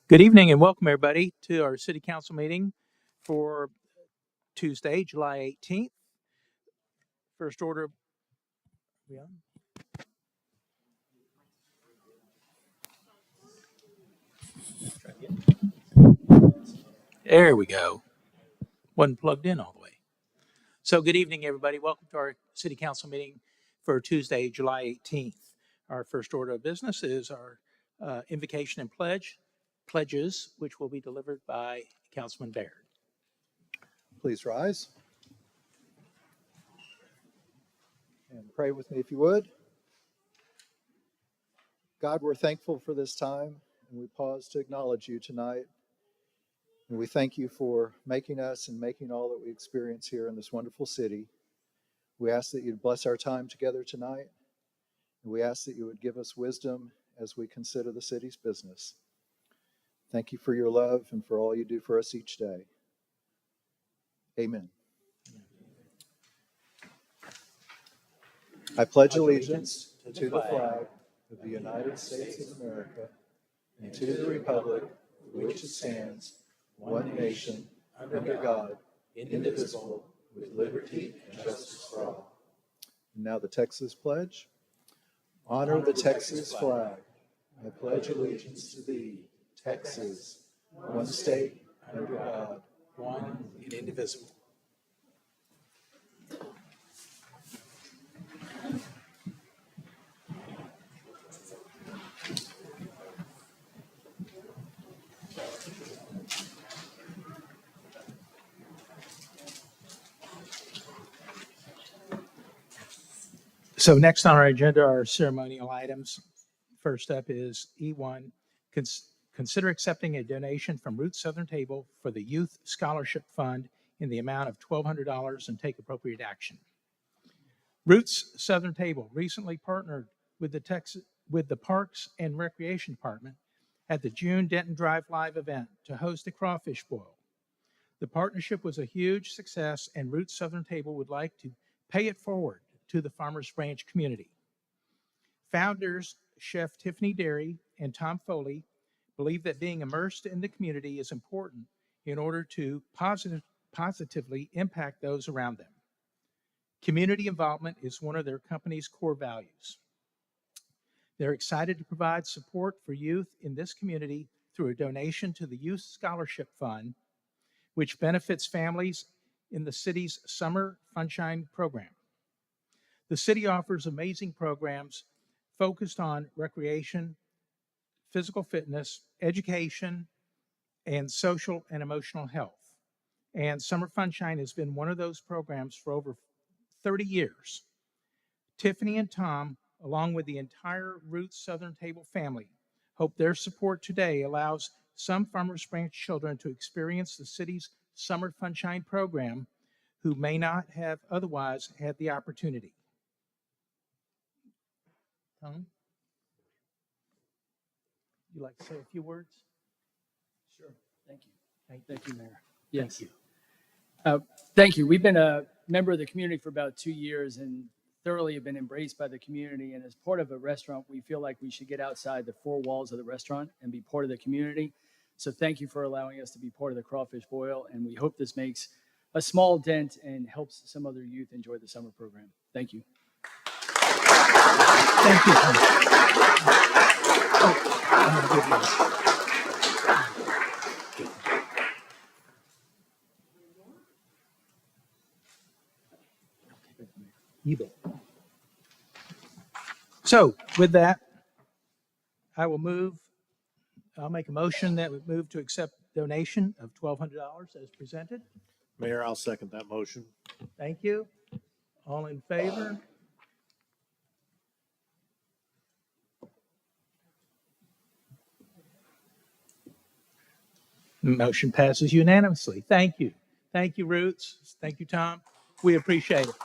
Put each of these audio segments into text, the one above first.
Good evening and welcome everybody to our city council meeting for Tuesday, July 18th. First order. Yeah. There we go. Wasn't plugged in all the way. So good evening, everybody. Welcome to our city council meeting for Tuesday, July 18th. Our first order of business is our invocation and pledges, which will be delivered by Councilman Baird. Please rise and pray with me if you would. God, we're thankful for this time, and we pause to acknowledge you tonight. And we thank you for making us and making all that we experience here in this wonderful city. We ask that you'd bless our time together tonight, and we ask that you would give us wisdom as we consider the city's business. Thank you for your love and for all you do for us each day. Amen. I pledge allegiance to the flag of the United States of America and to the republic for which it stands, one nation, under God, indivisible, with liberty and justice for all. And now the Texas Pledge. Honor the Texas flag. I pledge allegiance to thee, Texas, one state, under God, One and indivisible. So next on our agenda are ceremonial items. First up is E1, consider accepting a donation from Roots Southern Table for the Youth Scholarship Fund in the amount of $1,200 and take appropriate action. Roots Southern Table recently partnered with the Parks and Recreation Department at the June Denton Drive Live event to host a crawfish boil. The partnership was a huge success, and Roots Southern Table would like to pay it forward to the Farmers Branch community. Founders, Chef Tiffany Derry and Tom Foley, believe that being immersed in the community is important in order to positively impact those around them. Community involvement is one of their company's core values. They're excited to provide support for youth in this community through a donation to the Youth Scholarship Fund, which benefits families in the city's Summer Funshine program. The city offers amazing programs focused on recreation, physical fitness, education, and social and emotional health. And Summer Funshine has been one of those programs for over 30 years. Tiffany and Tom, along with the entire Roots Southern Table family, hope their support today allows some Farmers Branch children to experience the city's Summer Funshine program who may not have otherwise had the opportunity. Tom, you like to say a few words? Sure. Thank you. Thank you, Mayor. Yes. Thank you. Thank you. We've been a member of the community for about 2 years and thoroughly have been embraced by the community. And as part of a restaurant, we feel like we should get outside the four walls of the restaurant and be part of the community. So thank you for allowing us to be part of the Crawfish Boil. And we hope this makes a small dent and helps some other youth enjoy the summer program. Thank you. Thank you, Tom. I'm gonna give you bet. So with that, I'll make a motion that we move to accept donation of $1,200 as presented. Mayor, I'll second that motion. Thank you. All in favor? Motion passes unanimously. Thank you. Thank you, Roots. Thank you, Tom. We appreciate it.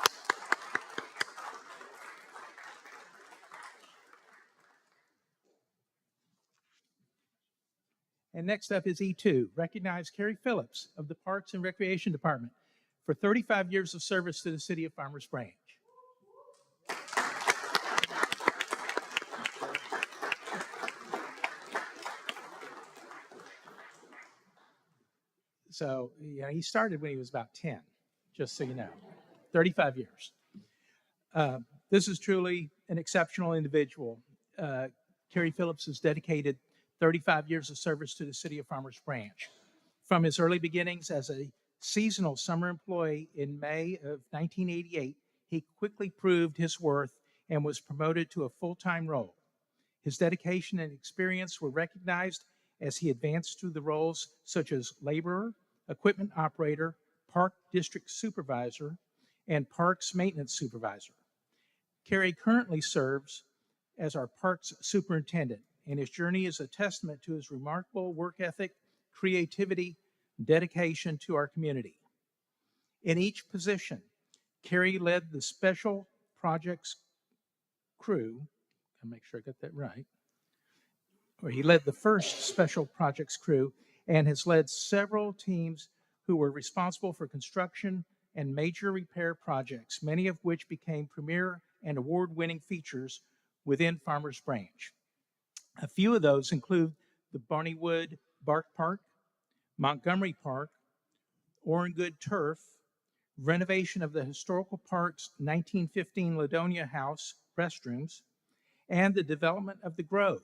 And next up is E2, recognize Carrie Phillips of the Parks and Recreation Department for 35 years of service to the city of Farmers Branch. So, he started when he was about 10, just so you know, 35 years. This is truly an exceptional individual. Kerry Phillips has dedicated 35 years of service to the city of Farmers Branch. From his early beginnings as a seasonal summer employee in May of 1988, he quickly proved his worth and was promoted to a full-time role. His dedication and experience were recognized as he advanced through the roles such as laborer, equipment operator, park district supervisor, and parks maintenance supervisor. Kerry currently serves as our parks superintendent, and his journey is a testament to his remarkable work ethic, creativity, dedication to our community. In each position, Kerry led the special projects crew, I'll make sure I got that right, or he led the first special projects crew and has led several teams who were responsible for construction and major repair projects, many of which became premier and award-winning features within Farmers Branch. A few of those include the Barneywood Bark Park, Montgomery Park, Orengood Turf, renovation of the Historical Park's 1915 Ladonia House restrooms, and the development of the Grove.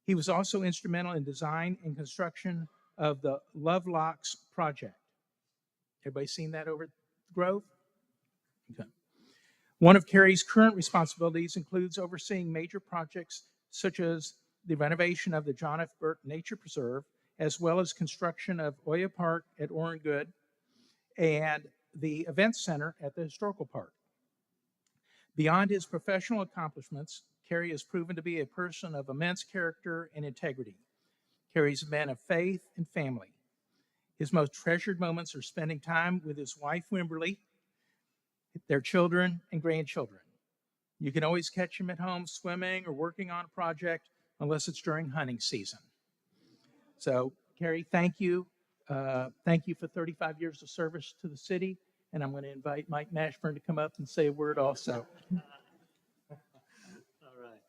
He was also instrumental in design and construction of the Lovelocks project. Everybody seen that over at the Grove? Okay. One of Kerry's current responsibilities includes overseeing major projects such as the renovation of the John F. Burt Nature Preserve, as well as construction of Oya Park at Orengood and the Event Center at the Historical Park. Beyond his professional accomplishments, Kerry has proven to be a person of immense character and integrity. Kerry's a man of faith and family. His most treasured moments are spending time with his wife, Wimberly, their children and grandchildren. You can always catch him at home swimming or working on a project unless it's during hunting season. So, Kerry, thank you. Thank you for 35 years of service to the city. And I'm going to invite Mike Mashburn to come up and say a word also. All right.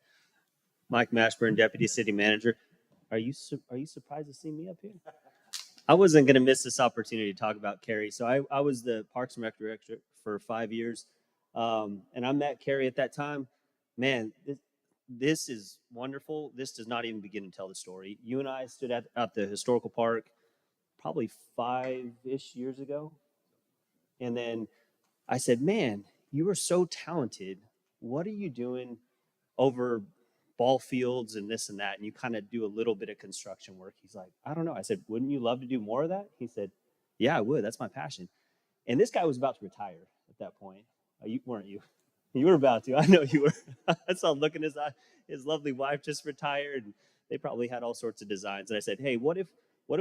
Mike Mashburn, Deputy City Manager. Are you surprised to see me up here? I wasn't going to miss this opportunity to talk about Kerry. So I was the Parks and Rec Director for 5 years. And I met Kerry at that time. Man, this is wonderful. This does not even begin to tell the story. You and I stood at the Historical Park probably 5-ish years ago. And then I said, man, you are so talented. What are you doing over ball fields and this and that? And you kind of do a little bit of construction work. He's like, I don't know. I said, wouldn't you love to do more of that? He said, yeah, I would. That's my passion. And this guy was about to retire at that point. You weren't you? You were about to. I know you were. I saw look in his eye. His lovely wife just retired. And they probably had all sorts of designs. And I said, hey, what if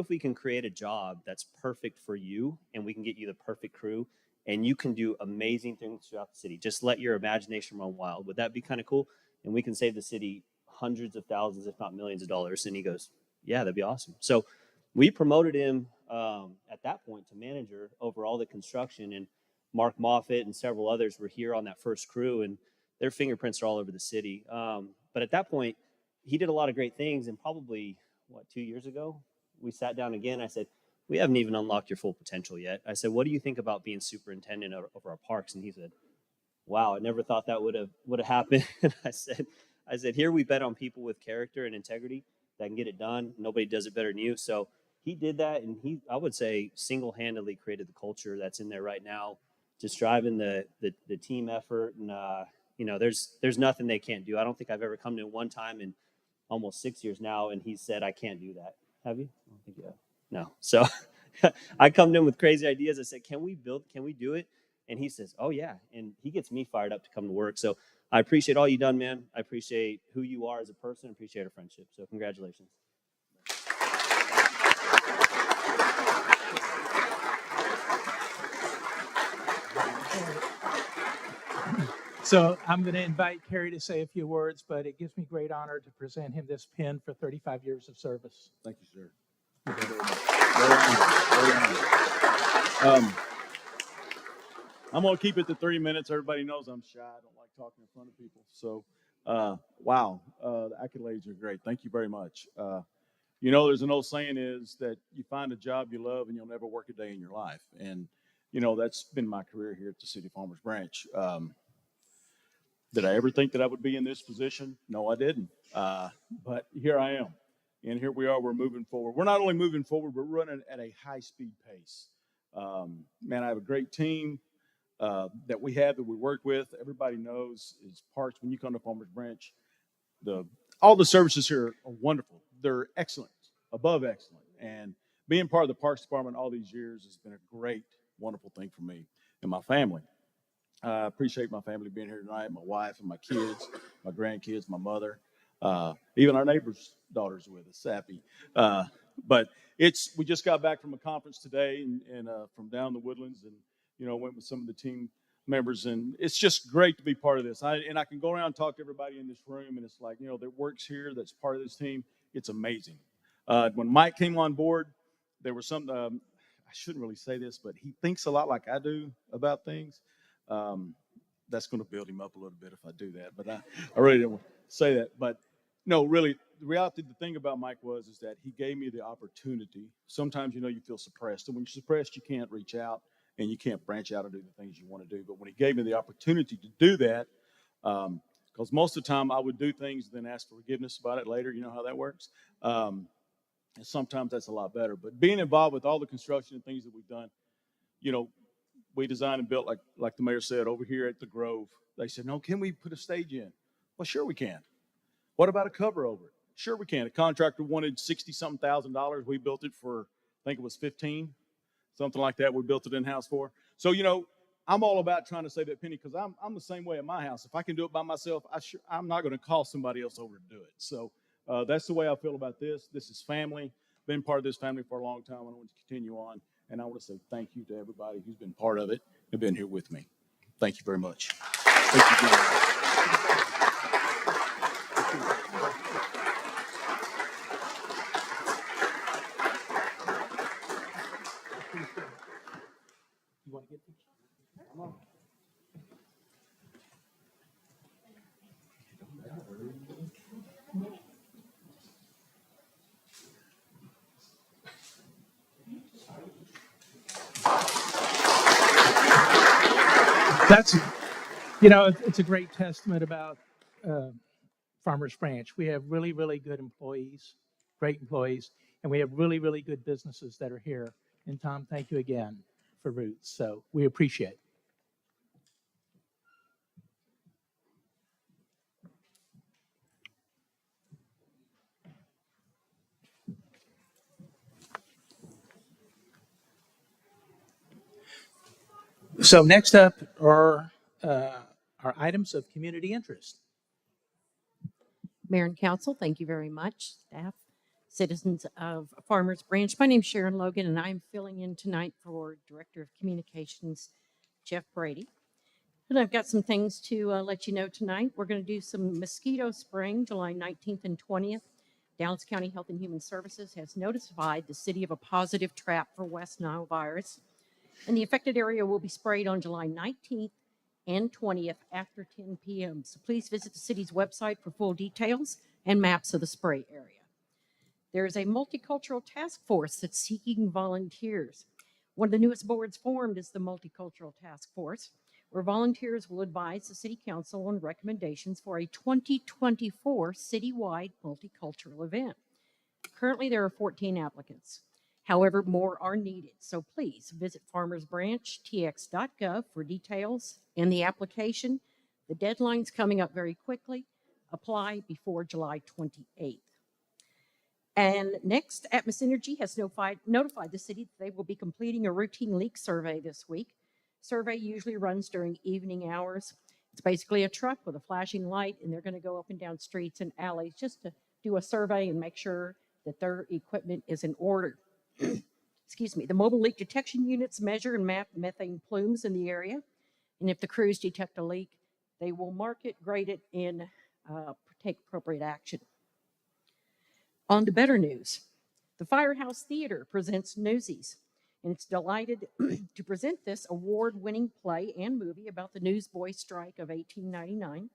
we can create a job that's perfect for you and we can get you the perfect crew and you can do amazing things throughout the city? Just let your imagination run wild. Would that be kind of cool? And we can save the city hundreds of thousands, if not millions of dollars. And he goes, yeah, that'd be awesome. So we promoted him at that point to manager over all the construction. And Mark Moffitt and several others were here on that first crew, and their fingerprints are all over the city. But at that point, he did a lot of great things. And probably, 2 years ago, we sat down again. I said, we haven't even unlocked your full potential yet. I said, what do you think about being superintendent over our parks? And he said, wow, I never thought that would have happened. And I said, here we bet on people with character and integrity that can get it done. Nobody does it better than you. So he did that, and he, I would say, single-handedly created the culture that's in there right now, just driving the team effort. And there's nothing they can't do. I don't think I've ever come to him one time in almost 6 years now, and he said, I can't do that. Have you? I don't think you have. No. So I come to him with crazy ideas. I said, can we do it? And he says, oh, yeah. And he gets me fired up to come to work. So I appreciate all you've done, man. I appreciate who you are as a person. I appreciate our friendship. So congratulations. So I'm going to invite Kerry to say a few words, but it gives me great honor to present him this pin for 35 years of service. Thank you, sir. Very honored. I'm going to keep it to 3 minutes. Everybody knows I'm shy. I don't like talking in front of people. So, wow, the accolades are great. Thank you very much. You know, there's an old saying is that you find a job you love and you'll never work a day in your life. And, you know, that's been my career here at the City Farmers Branch. Did I ever think that I would be in this position? No, I didn't. But here I am. And here we are, we're moving forward. We're not only moving forward, we're running at a high speed pace. Man, I have a great team that we have that we work with. Everybody knows is Parks. When you come to Farmers Branch, all the services here are wonderful. They're excellent, above excellent. And being part of the Parks Department all these years has been a great, wonderful thing for me and my family. I appreciate my family being here tonight, my wife and my kids, my grandkids, my mother, even our neighbor's daughter's with us, Sappy. But we just got back from a conference today and from down the Woodlands, and you know, went with some of the team members, and it's just great to be part of this. I can go around and talk to everybody in this room, and it's like, you know, that works here, that's part of this team. It's amazing. When Mike came on board, there was some. I shouldn't really say this, but he thinks a lot like I do about things. That's going to build him up a little bit if I do that, but I really didn't want to say that. But no, really, the reality, the thing about Mike is that he gave me the opportunity. Sometimes, you know, you feel suppressed, and when you're suppressed, you can't reach out and you can't branch out and do the things you want to do. But when he gave me the opportunity to do that, because most of the time I would do things and then ask for forgiveness about it later. You know how that works. And sometimes that's a lot better. But being involved with all the construction and things that we've done, you know, we designed and built, like the mayor said, over here at the Grove. They said, no, can we put a stage in? Well, sure we can. What about a cover over it? Sure we can. A contractor wanted $60-something thousand. We built it for, I think it was 15, something like that. We built it in-house for. So, you know, I'm all about trying to save that penny because I'm the same way at my house. If I can do it by myself, I'm not going to call somebody else over to do it. So that's the way I feel about this. This is family. Been part of this family for a long time. I want to continue on. And I want to say thank you to everybody who's been part of it and been here with me. Thank you very much. Thank you, Jim. You want to get these? Come on. That's, you know, it's a great testament about Farmers Branch. We have really, really good employees, great employees, and we have really, really good businesses that are here. And Tom, thank you again for Roots. So we appreciate it. So next up are our items of community interest. Mayor and Council, thank you very much. Staff, citizens of Farmers Branch. My name is Sharon Logan, and I'm filling in tonight for Director of Communications, Jeff Brady. And I've got some things to let you know tonight. We're going to do some mosquito spraying July 19th and 20th. Dallas County Health and Human Services has notified the city of a positive trap for West Nile virus. And the affected area will be sprayed on July 19th and 20th after 10 p.m. So please visit the city's website for full details and maps of the spray area. There is a multicultural task force that's seeking volunteers. One of the newest boards formed is the Multicultural Task Force, where volunteers will advise the City Council on recommendations for a 2024 citywide multicultural event. Currently, there are 14 applicants. However, more are needed, so please visit farmersbranchtx.gov for details and the application. The deadline's coming up very quickly. Apply before July 28th. And next, Atmos Energy has notified the city that they will be completing a routine leak survey this week. Survey usually runs during evening hours. It's basically a truck with a flashing light, and they're going to go up and down streets and alleys just to do a survey and make sure that their equipment is in order. Excuse me. The mobile leak detection units measure and map methane plumes in the area. And if the crews detect a leak, they will mark it, grade it, and take appropriate action. On to better news. The Firehouse Theater presents Newsies, and it's delighted to present this award-winning play and movie about the Newsboys strike of 1899.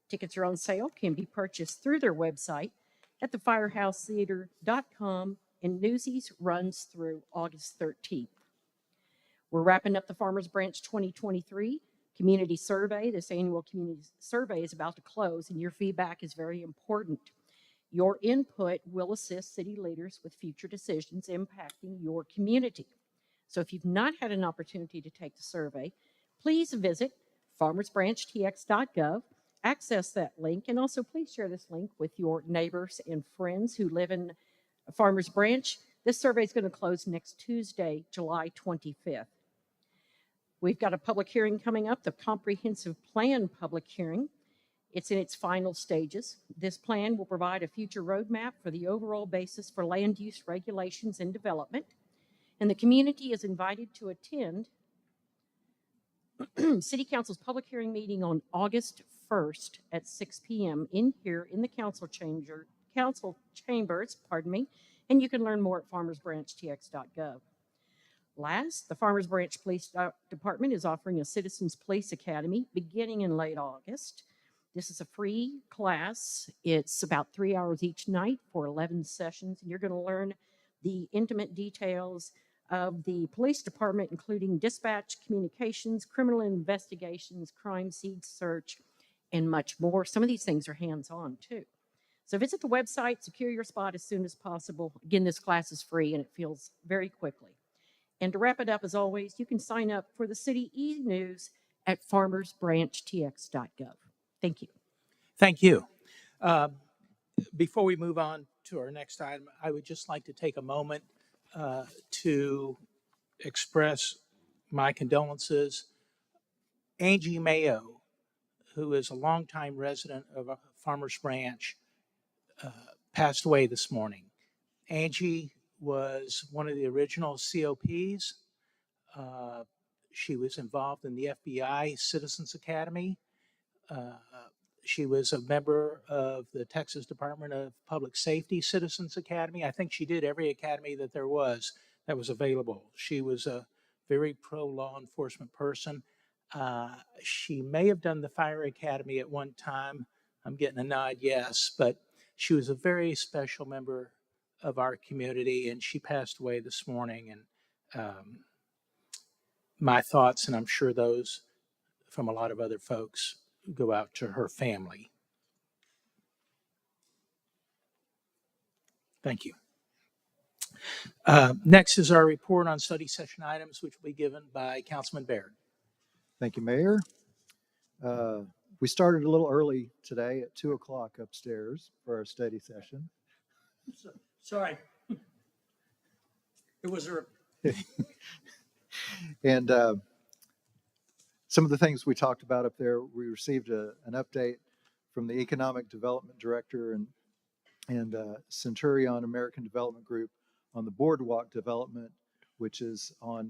Tickets are on sale, can be purchased through their website at thefirehousetheater.com, and Newsies runs through August 13th. We're wrapping up the Farmers Branch 2023 community survey. This annual community survey is about to close, and your feedback is very important. Your input will assist city leaders with future decisions impacting your community. So if you've not had an opportunity to take the survey, please visit farmersbranchtx.gov, access that link, and also please share this link with your neighbors and friends who live in Farmers Branch. This survey is going to close next Tuesday, July 25th. We've got a public hearing coming up, the comprehensive plan public hearing. It's in its final stages. This plan will provide a future roadmap for the overall basis for land use regulations and development. And the community is invited to attend City Council's public hearing meeting on August 1st at 6 p.m. in here in the council chambers, and you can learn more at farmersbranchtx.gov. Last, the Farmers Branch Police Department is offering a Citizens Police Academy beginning in late August. This is a free class. It's about 3 hours each night for 11 sessions, and you're going to learn the intimate details of the police department, including dispatch, communications, criminal investigations, crime scene search, and much more. Some of these things are hands-on too. So visit the website, secure your spot as soon as possible. Again, this class is free and it fills very quickly. And to wrap it up, as always, you can sign up for the City e-News at farmersbranchtx.gov. Thank you. Thank you. Before we move on to our next item, I would just like to take a moment to express my condolences. Angie Mayo, who is a longtime resident of Farmers Branch, passed away this morning. Angie was one of the original COPs. She was involved in the FBI Citizens Academy. She was a member of the Texas Department of Public Safety Citizens Academy. I think she did every academy that there was that was available. She was a very pro-law enforcement person. She may have done the Fire Academy at one time. I'm getting a nod, yes, but she was a very special member of our community, and she passed away this morning. And my thoughts, and I'm sure those from a lot of other folks, go out to her family. Thank you. Next is our report on study session items, which will be given by Councilman Baird. Thank you, Mayor. We started a little early today at 2 o'clock upstairs for our study session. Sorry. It was a And some of the things we talked about up there, we received an update from the Economic Development Director and Centurion American Development Group on the boardwalk development, which is on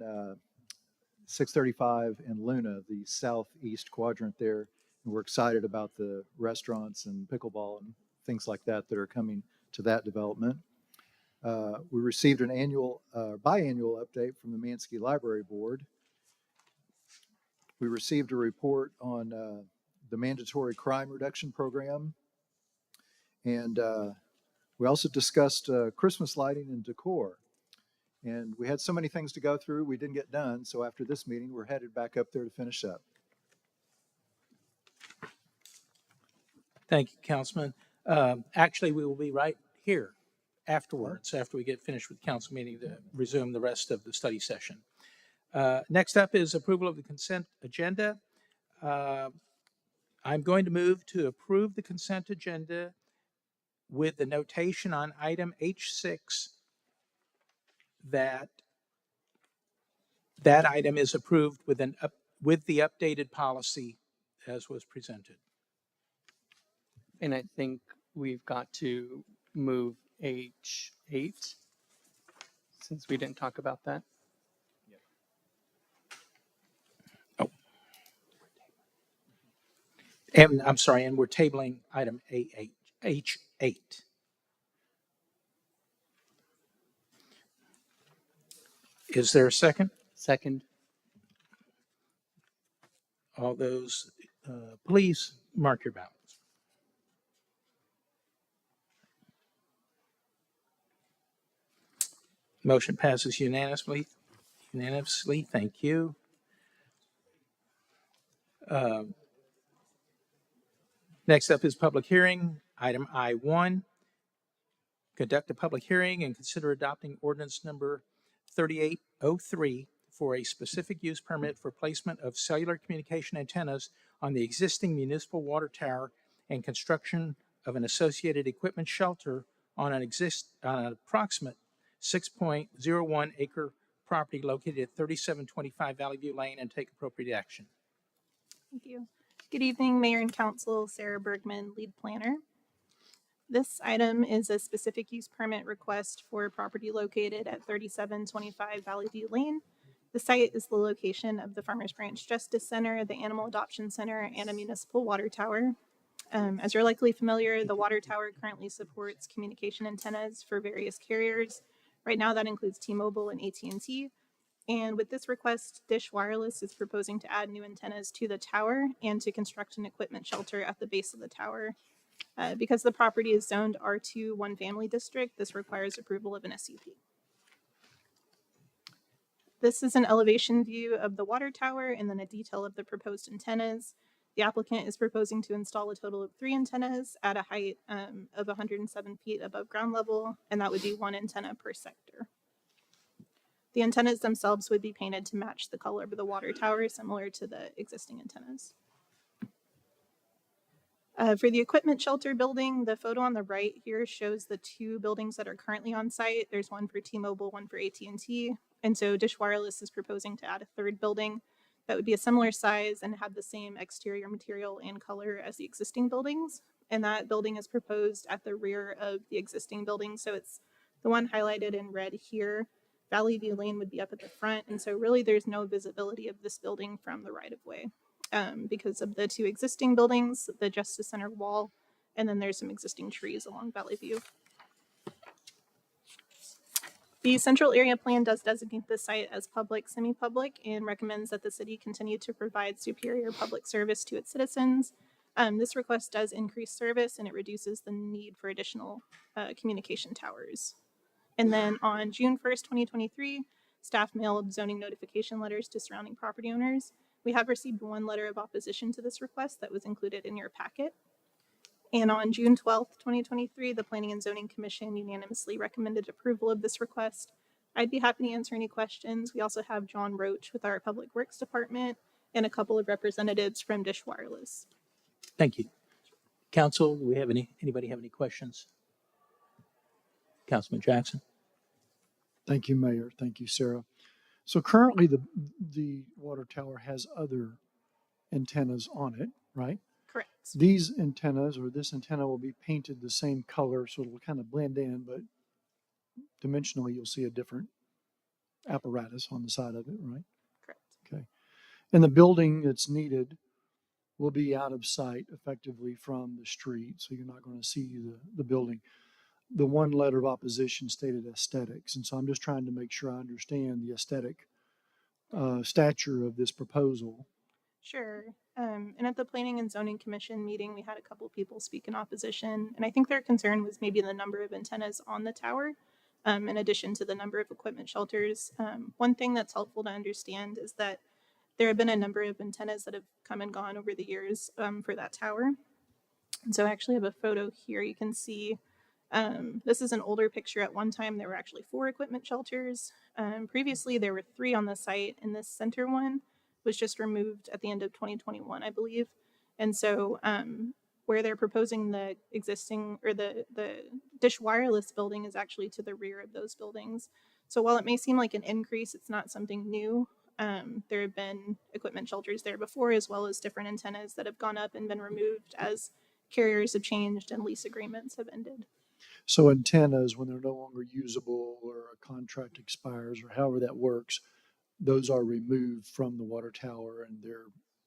635 and Luna, the southeast quadrant there. And we're excited about the restaurants and pickleball and things like that that are coming to that development. We received an biannual update from the Manske Library Board. We received a report on the mandatory crime reduction program. And we also discussed Christmas lighting and decor. And we had so many things to go through, we didn't get done. So after this meeting, we're headed back up there to finish up. Thank you, Councilman. Actually, we will be right here afterwards, after we get finished with the council meeting, to resume the rest of the study session. Next up is approval of the consent agenda. I'm going to move to approve the consent agenda with the notation on item H6 that item is approved with the updated policy as was presented. And I think we've got to move H8 since we didn't talk about that. And I'm sorry, and we're tabling item H8. Is there a second? Second. All those, please mark your ballots. Motion passes unanimously. Unanimously, thank you. Next up is public hearing. Item I1, conduct a public hearing and consider adopting ordinance number 3803 for a specific use permit for placement of cellular communication antennas on the existing municipal water tower and construction of an associated equipment shelter on an approximate 6.01 acre property located at 3725 Valley View Lane, and take appropriate action. Thank you. Good evening, Mayor and Council. Sarah Bergman, lead planner. This item is a specific use permit request for a property located at 3725 Valley View Lane. The site is the location of the Farmers Branch Justice Center, the Animal Adoption Center, and a municipal water tower. As you're likely familiar, the water tower currently supports communication antennas for various carriers. Right now, that includes T-Mobile and AT&T. And with this request, Dish Wireless is proposing to add new antennas to the tower and to construct an equipment shelter at the base of the tower. Because the property is zoned R2 One Family District, this requires approval of an SUP. This is an elevation view of the water tower and then a detail of the proposed antennas. The applicant is proposing to install a total of 3 antennas at a height of 107 feet above ground level, and that would be 1 antenna per sector. The antennas themselves would be painted to match the color of the water tower, similar to the existing antennas. For the equipment shelter building, the photo on the right here shows the 2 buildings that are currently on site. There's one for T-Mobile, one for AT&T. And so Dish Wireless is proposing to add a 3rd building that would be a similar size and have the same exterior material and color as the existing buildings. And that building is proposed at the rear of the existing building. So it's the one highlighted in red here. Valley View Lane would be up at the front. And so really there's no visibility of this building from the right of way because of the 2 existing buildings, the Justice Center wall, and then there's some existing trees along Valley View. The central area plan does designate the site as public, semi-public, and recommends that the city continue to provide superior public service to its citizens. This request does increase service and it reduces the need for additional communication towers. And then on June 1st, 2023, staff mailed zoning notification letters to surrounding property owners. We have received 1 letter of opposition to this request that was included in your packet. And on June 12th, 2023, the Planning and Zoning Commission unanimously recommended approval of this request. I'd be happy to answer any questions. We also have John Roach with our Public Works Department and a couple of representatives from Dish Wireless. Thank you. Council, do we have anybody have any questions? Councilman Jackson? Thank you, Mayor. Thank you, Sarah. So currently the water tower has other antennas on it, right? Correct. These antennas or this antenna will be painted the same color, so it'll kind of blend in, but dimensionally you'll see a different apparatus on the side of it, right? Correct. Okay. And the building that's needed will be out of sight effectively from the street, so you're not going to see the building. The 1 letter of opposition stated aesthetics, and so I'm just trying to make sure I understand the aesthetic stature of this proposal. Sure. And at the Planning and Zoning Commission meeting, we had a couple people speak in opposition, and I think their concern was maybe the number of antennas on the tower, in addition to the number of equipment shelters. One thing that's helpful to understand is that there have been a number of antennas that have come and gone over the years for that tower. And so I actually have a photo here. You can see this is an older picture. At one time, there were actually 4 equipment shelters. Previously, there were 3 on the site, and this center one was just removed at the end of 2021, I believe. And so where they're proposing the existing or the Dish Wireless building is actually to the rear of those buildings. So while it may seem like an increase, it's not something new. There have been equipment shelters there before, as well as different antennas that have gone up and been removed as carriers have changed and lease agreements have ended. So antennas, when they're no longer usable or a contract expires or however that works, those are removed from the water tower and their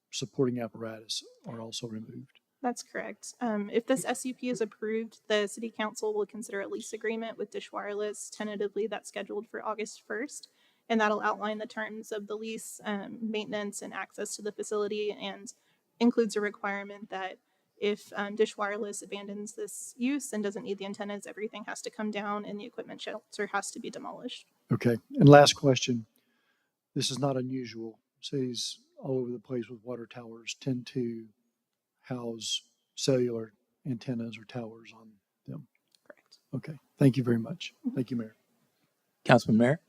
supporting apparatus are also removed. That's correct. If this SUP is approved, the City Council will consider a lease agreement with Dish Wireless. Tentatively, that's scheduled for August 1st, and that'll outline the terms of the lease, maintenance, and access to the facility, and includes a requirement that if Dish Wireless abandons this use and doesn't need the antennas, everything has to come down and the equipment shelter has to be demolished. Okay. And last question. This is not unusual. Cities all over the place with water towers tend to house cellular antennas or towers on them. Correct. Okay. Thank you very much. Thank you, Mayor. Councilman Merritt?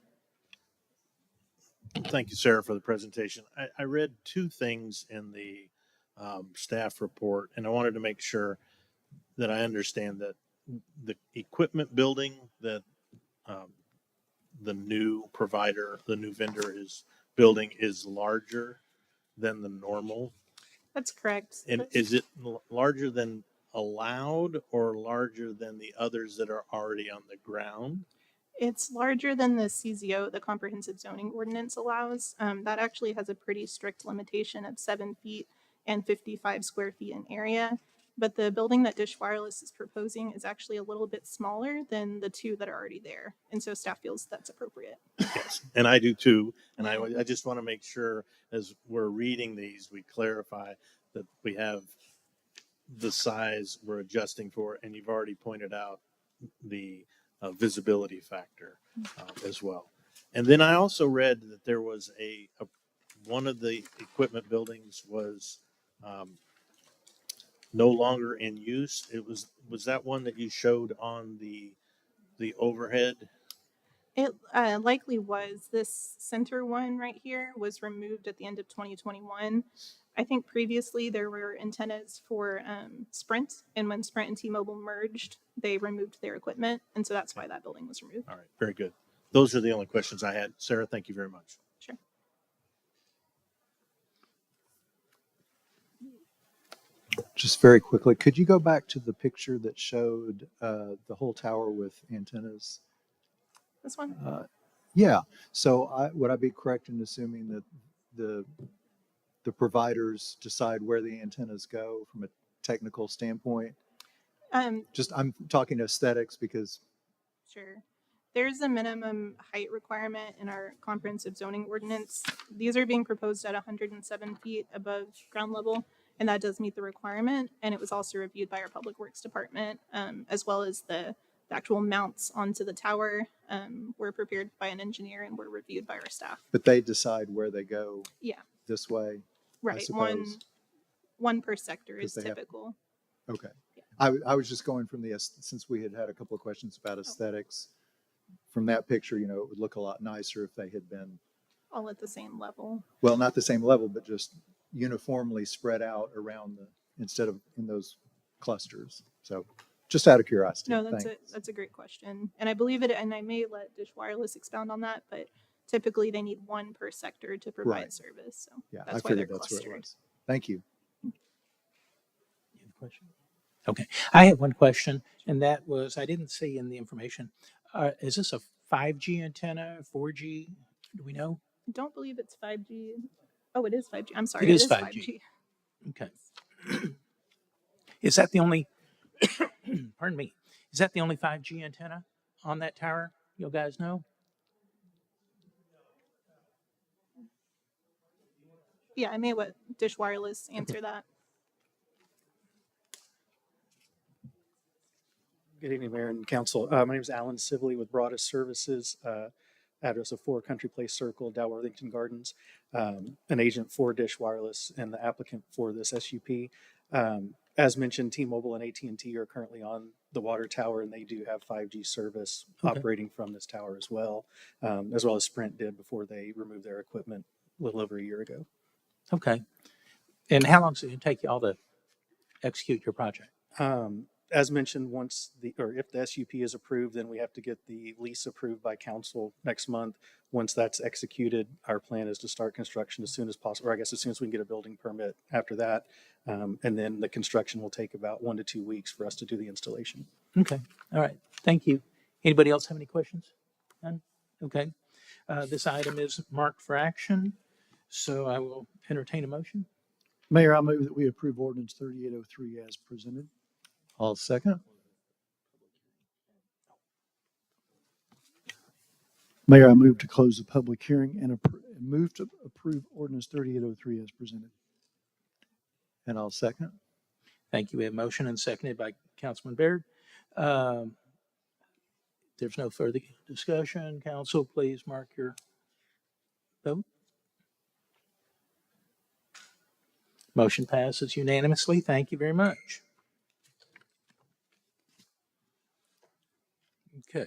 Thank you, Sarah, for the presentation. I read two things in the staff report, and I wanted to make sure that I understand that the equipment building that the new provider, the new vendor is building is larger than the normal. That's correct. And is it larger than allowed or larger than the others that are already on the ground? It's larger than the CZO, the Comprehensive Zoning Ordinance allows. That actually has a pretty strict limitation of 7 feet and 55 square feet in area. But the building that Dish Wireless is proposing is actually a little bit smaller than the two that are already there. And so staff feels that's appropriate. Yes, and I do too. And I just want to make sure as we're reading these, we clarify that we have the size we're adjusting for. And you've already pointed out the visibility factor as well. And then I also read that there was one of the equipment buildings was no longer in use. Was that one that you showed on the overhead? It likely was. This center one right here was removed at the end of 2021. I think previously there were antennas for Sprint, and when Sprint and T-Mobile merged, they removed their equipment, and so that's why that building was removed. All right, very good. Those are the only questions I had. Sarah, thank you very much. Sure. Just very quickly, could you go back to the picture that showed the whole tower with antennas? This one? Yeah. So would I be correct in assuming that the providers decide where the antennas go from a technical standpoint? I'm talking aesthetics because. Sure. There's a minimum height requirement in our comprehensive zoning ordinance. These are being proposed at 107 feet above ground level, and that does meet the requirement. And it was also reviewed by our public works department, as well as the actual mounts onto the tower were prepared by an engineer and were reviewed by our staff. But they decide where they go. Yeah. This way. Right. One per sector is typical. Okay. I was just going from since we had a couple of questions about aesthetics. From that picture, it would look a lot nicer if they had been all at the same level. Well, not the same level, but just uniformly spread out around instead of in those clusters. So just out of curiosity. No, that's a great question. And I believe it, and I may let Dish Wireless expound on that, but typically they need one per sector to provide service. So yeah, that's I why they're figured that's clustered. what it was. Thank you. You have a question? Okay. I have one question, and that was, I didn't see in the information, is this a 5G antenna, 4G? Do we know? I don't believe it's 5G. Oh, it is 5G. I'm sorry. It is 5G. Okay. Is that the only, pardon me, is that the only 5G antenna on that tower? You guys know? Yeah, I may let Dish Wireless answer that. Good evening, Mayor and Council. My name is Alan Sibley with Broadest Services, address of 4 Country Place Circle, Dow Worthington Gardens, an agent for Dish Wireless and the applicant for this SUP. As mentioned, T-Mobile and AT&T are currently on the water tower, and they do have 5G service operating from this tower as well as Sprint did before they removed their equipment a little over a year ago. Okay. And how long does it take you all to execute your project? As mentioned, if the SUP is approved, then we have to get the lease approved by council next month. Once that's executed, our plan is to start construction as soon as possible, or I guess as soon as we can get a building permit after that. And then the construction will take about 1 to 2 weeks for us to do the installation. Okay. All right. Thank you. Anybody else have any questions? None? Okay. This item is marked for action, so I will entertain a motion. Mayor, I move that we approve ordinance 3803 as presented. I'll second. Mayor, I move to close the public hearing and move to approve ordinance 3803 as presented. And I'll second. Thank you. We have motion and seconded by Councilman Baird. There's no further discussion. Council, please mark your vote. Motion passes unanimously. Thank you very much. Okay.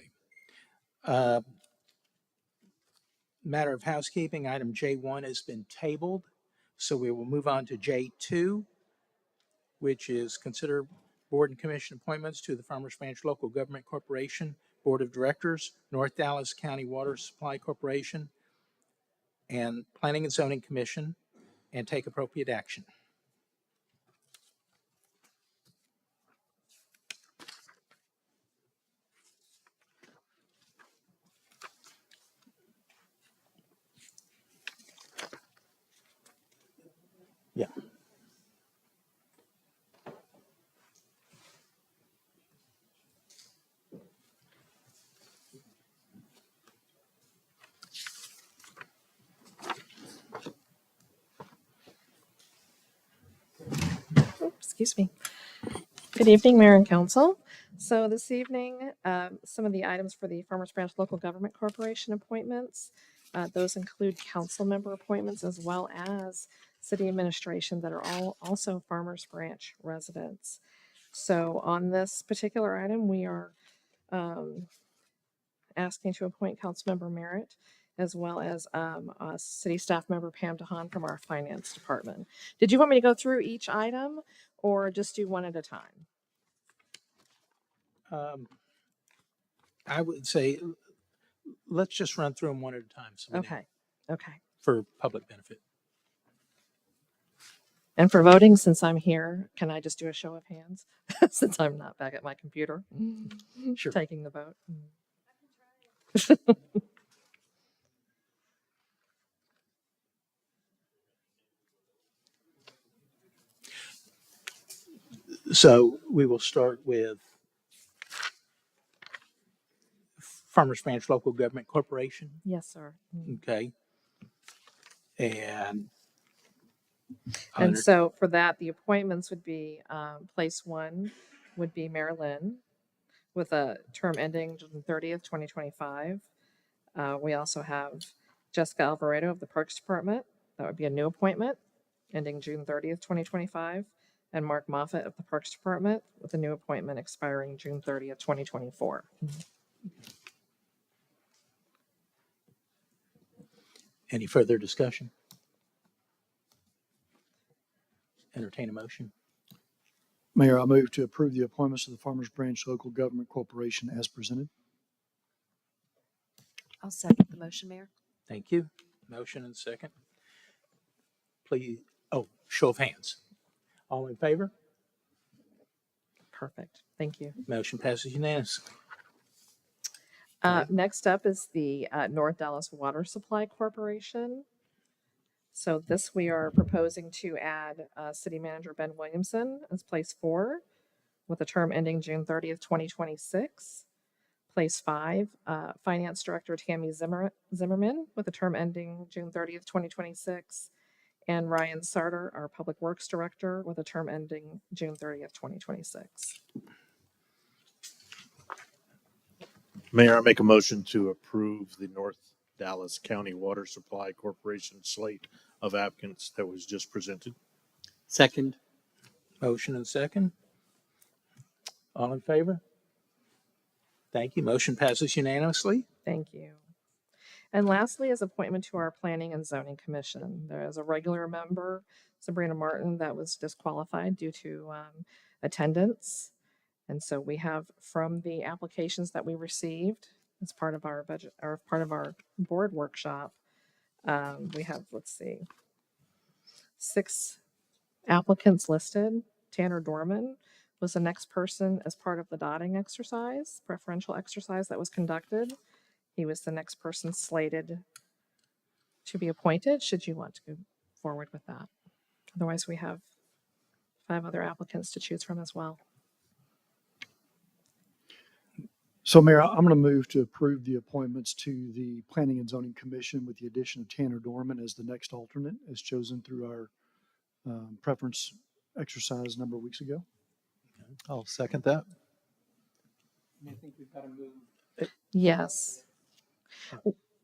Matter of housekeeping, item J1 has been tabled, so we will move on to J2, which is consider board and commission appointments to the Farmers Branch Local Government Corporation Board of Directors, North Dallas County Water Supply Corporation, and Planning and Zoning Commission, and take appropriate action. Yeah. Excuse me. Good evening, Mayor and Council. So this evening, some of the items for the Farmers Branch Local Government Corporation appointments, those include council member appointments as well as city administration that are all also Farmers Branch residents. So on this particular item, we are asking to appoint Councilmember Merritt as well as city staff member Pam DeHaan from our finance department. Did you want me to go through each item or just do one at a time? I would say, let's just run through them one at a time. So we know, Okay, okay. for public benefit. And for voting, since I'm here, can I just do a show of hands? Since I'm not back at my computer Sure. taking the vote. So we will start with Farmers Branch Local Government Corporation. Yes, sir. Okay. And And so for that, the appointments would be, place one would be Marilyn with a term ending June 30th, 2025. We also have Jessica Alvarado of the Parks Department. That would be a new appointment ending June 30th, 2025. And Mark Moffett of the Parks Department with a new appointment expiring June 30th, 2024. any further discussion? Entertain a motion. Mayor, I move to approve the appointments to the Farmers Branch Local Government Corporation as presented. I'll second the motion, Mayor. Thank you. Motion and second. Please, show of hands. All in favor? Perfect. Thank you. Motion passes unanimously. Next up is the North Dallas Water Supply Corporation. So this we are proposing to add City Manager Ben Williamson as place 4 with a term ending June 30th, 2026. Place 5, Finance Director Tammy Zimmerman with a term ending June 30th, 2026. And Ryan Sarter, our Public Works Director, with a term ending June 30th, 2026. Mayor, I make a motion to approve the North Dallas County Water Supply Corporation slate of applicants that was just presented. Second. Motion and second. All in favor? Thank you. Motion passes unanimously. Thank you. And lastly is appointment to our Planning and Zoning Commission. There is a regular member, Sabrina Martin, that was disqualified due to attendance. And so we have from the applications that we received as part of our budget or part of our board workshop, we have, 6 applicants listed. Tanner Dorman was the next person as part of the dotting exercise, preferential exercise that was conducted. He was the next person slated to be appointed, should you want to go forward with that. Otherwise, we have 5 other applicants to choose from as well. So Mayor, I'm going to move to approve the appointments to the Planning and Zoning Commission with the addition of Tanner Dorman as the next alternate as chosen through our preference exercise a number of weeks ago. I'll second that. I think we've got to move Yes.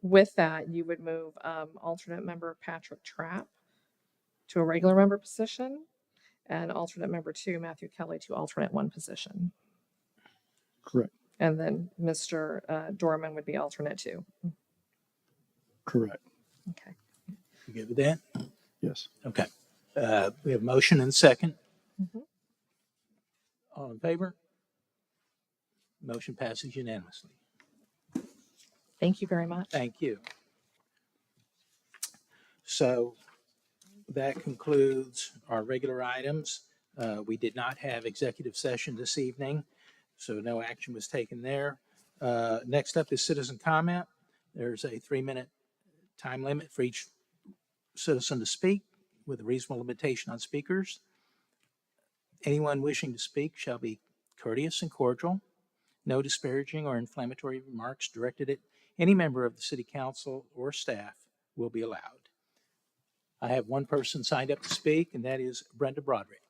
With that, you would move alternate member Patrick Trapp to a regular member position and alternate member 2, Matthew Kelly, to alternate 1 position. Correct. And then Mr. Dorman would be alternate 2. Correct. Okay. You good with that? Yes. Okay. We have motion and second. Mhm. All in favor? Motion passes unanimously. Thank you very much. Thank you. So that concludes our regular items. We did not have executive session this evening, so no action was taken there. Next up is citizen comment. There's a 3-minute time limit for each citizen to speak with a reasonable limitation on speakers. Anyone wishing to speak shall be courteous and cordial. No disparaging or inflammatory remarks directed at any member of the city council or staff will be allowed. I have one person signed up to speak, and that is Brenda Broderick.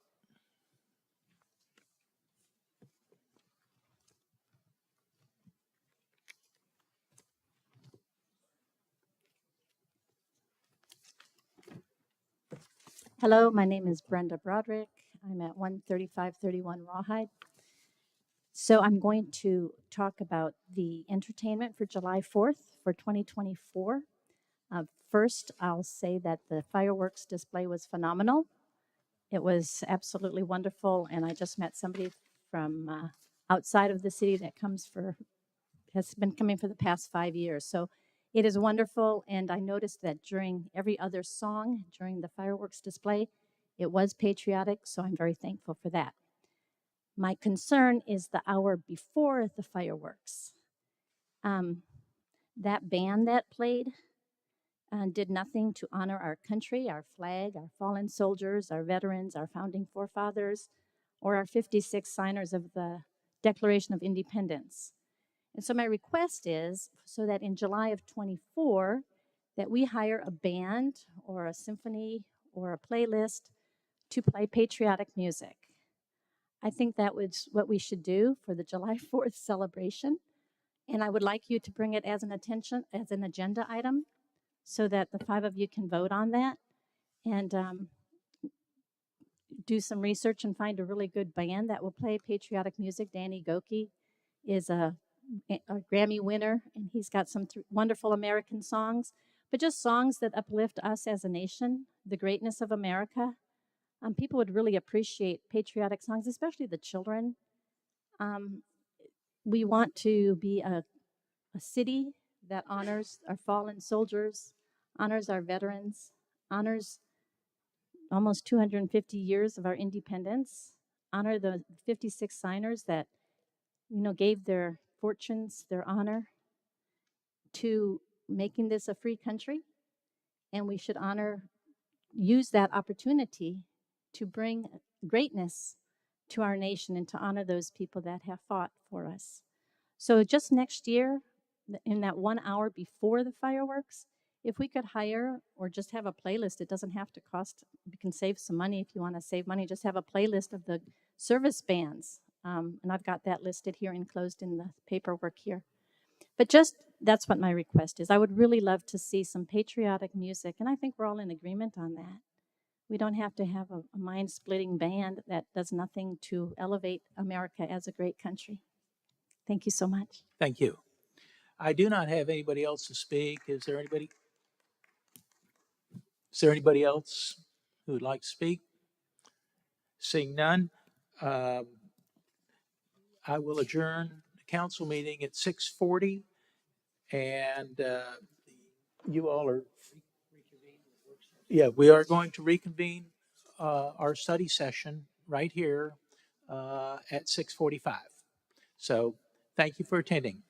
Hello, my name is Brenda Broderick. I'm at 13531 Rawhide. So I'm going to talk about the entertainment for July 4th for 2024. First, I'll say that the fireworks display was phenomenal. It was absolutely wonderful, and I just met somebody from outside of the city that has been coming for the past 5 years. So it is wonderful, and I noticed that during every other song during the fireworks display, it was patriotic, so I'm very thankful for that. My concern is the hour before the fireworks. That band that played did nothing to honor our country, our flag, our fallen soldiers, our veterans, our founding forefathers, or our 56 signers of the Declaration of Independence. And so my request is so that in July of 24, that we hire a band or a symphony or a playlist to play patriotic music. I think that was what we should do for the July 4th celebration. And I would like you to bring it as an agenda item so that the 5 of you can vote on that and do some research and find a really good band that will play patriotic music. Danny Goki is a Grammy winner, and he's got some wonderful American songs, but just songs that uplift us as a nation, the greatness of America. People would really appreciate patriotic songs, especially the children. We want to be a city that honors our fallen soldiers, honors our veterans, honors almost 250 years of our independence, honor the 56 signers that, gave their fortunes, their honor to making this a free country. And we should use that opportunity to bring greatness to our nation and to honor those people that have fought for us. So just next year, in that 1 hour before the fireworks, if we could hire or just have a playlist, it doesn't have to cost, we can save some money if you want to save money, just have a playlist of the service bands. And I've got that listed here enclosed in the paperwork here. But that's what my request is. I would really love to see some patriotic music, and I think we're all in agreement on that. We don't have to have a mind-splitting band that does nothing to elevate America as a great country. Thank you so much. Thank you. I do not have anybody else to speak. Is there anybody else who would like to speak? Seeing none, I will adjourn the council meeting at 6:40, and you all are. Yeah, we are going to reconvene our study session right here at 6:45. So thank you for attending.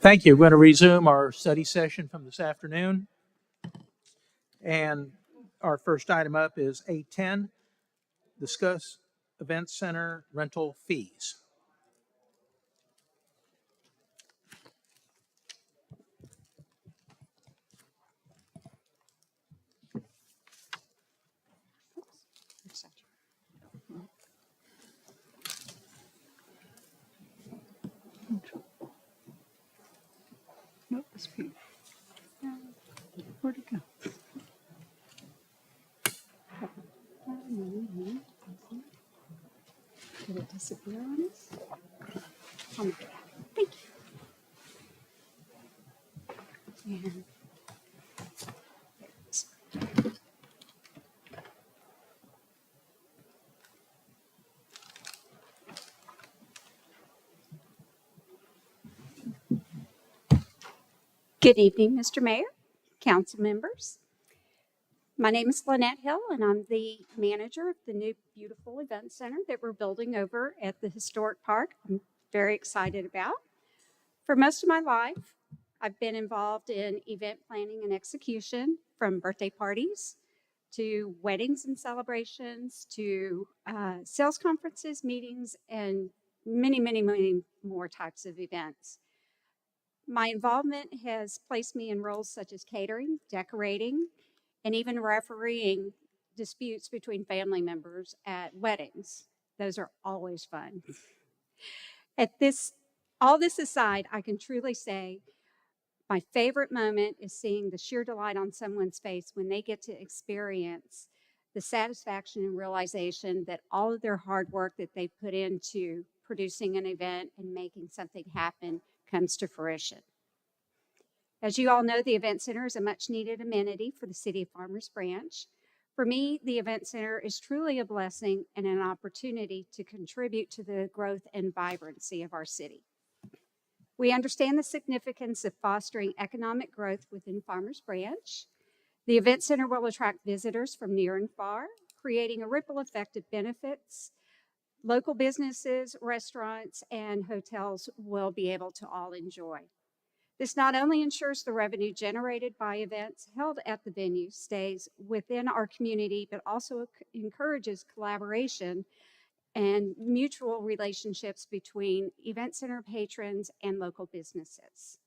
Thank you. We're going to resume our study session from this afternoon. And our first item up is 8:10, discuss event center rental fees. Nope, this page. Where'd it go? Did it disappear on us? Oh my God. Thank you. And good evening, Mr. Mayor, council members. My name is Lynette Hill, and I'm the manager of the new beautiful event center that we're building over at the historic park. I'm very excited about. For most of my life, I've been involved in event planning and execution, from birthday parties to weddings and celebrations to sales conferences, meetings, and many, many, many more types of events. My involvement has placed me in roles such as catering, decorating, and even refereeing disputes between family members at weddings. Those are always fun. All this aside, I can truly say my favorite moment is seeing the sheer delight on someone's face when they get to experience the satisfaction and realization that all of their hard work that they put into producing an event and making something happen comes to fruition. As you all know, the Event Center is a much needed amenity for the City of Farmers Branch. For me, the Event Center is truly a blessing and an opportunity to contribute to the growth and vibrancy of our city. We understand the significance of fostering economic growth within Farmers Branch. The Event Center will attract visitors from near and far, creating a ripple effect of benefits. Local businesses, restaurants, and hotels will be able to all enjoy. This not only ensures the revenue generated by events held at the venue stays within our community, but also encourages collaboration and mutual relationships between Event Center patrons and local businesses.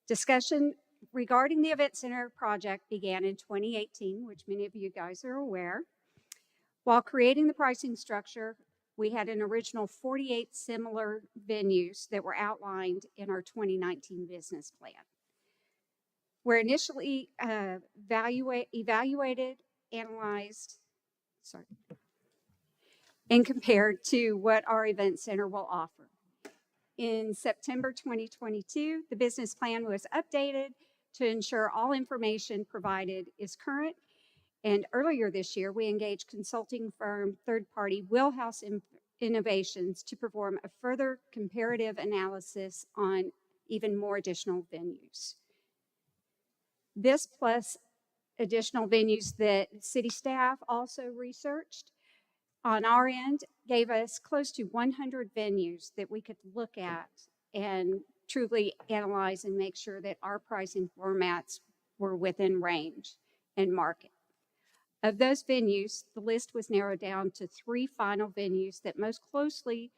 Discussion regarding the Event Center project began in 2018, which many of you guys are aware. While creating the pricing structure, we had an original 48 similar venues that were outlined in our 2019 business plan. We're initially evaluated, analyzed, and compared to what our event center will offer. In September 2022, the business plan was updated to ensure all information provided is current. And earlier this year, we engaged consulting firm third-party Wheelhouse Innovations to perform a further comparative analysis on even more additional venues. This plus additional venues that city staff also researched on our end gave us close to 100 venues that we could look at and truly analyze and make sure that our pricing formats were within range and market. Of those venues, the list was narrowed down to 3 final venues that most closely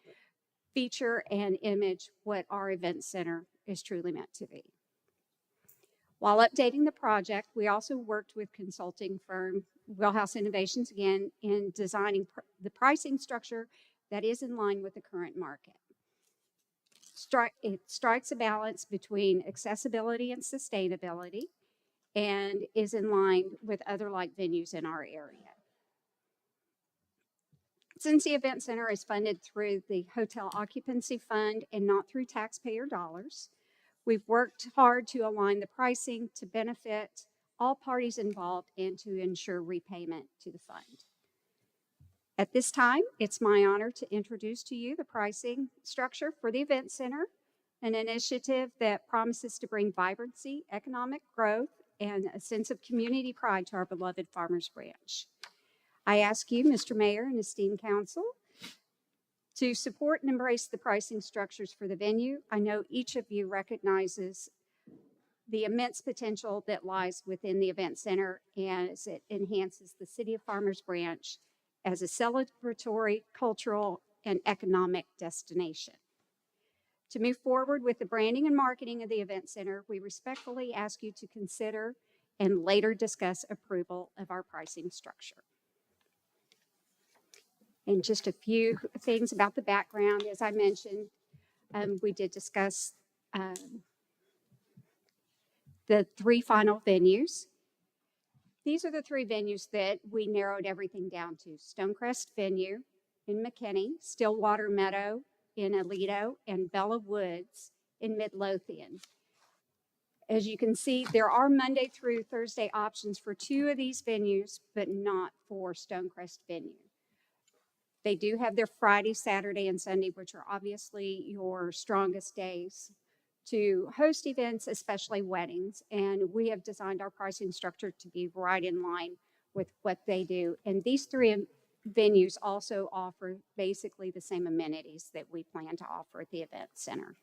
feature and image what our event center is truly meant to be. While updating the project, we also worked with consulting firm Wheelhouse Innovations again in designing the pricing structure that is in line with the current market. It strikes a balance between accessibility and sustainability, and is in line with other like venues in our area. Since the Event Center is funded through the Hotel Occupancy Fund and not through taxpayer dollars, we've worked hard to align the pricing to benefit all parties involved and to ensure repayment to the fund. At this time, it's my honor to introduce to you the pricing structure for the Event Center, an initiative that promises to bring vibrancy, economic growth, and a sense of community pride to our beloved Farmers Branch. I ask you, Mr. Mayor and esteemed council, To support and embrace the pricing structures for the venue, I know each of you recognizes the immense potential that lies within the event center as it enhances the City of Farmers Branch as a celebratory, cultural, and economic destination. To move forward with the branding and marketing of the event center, we respectfully ask you to consider and later discuss approval of our pricing structure. And just a few things about the background. As I mentioned, we did discuss the three final venues. These are the three venues that we narrowed everything down to: Stonecrest Venue in McKinney, Stillwater Meadow in Aledo, and Bella Woods in Midlothian. As you can see, there are Monday through Thursday options for two of these venues, but not for Stonecrest Venue. They do have their Friday, Saturday, and Sunday, which are obviously your strongest days to host events, especially weddings. And we have designed our pricing structure to be right in line with what they do. And these three venues also offer basically the same amenities that we plan to offer at the event center.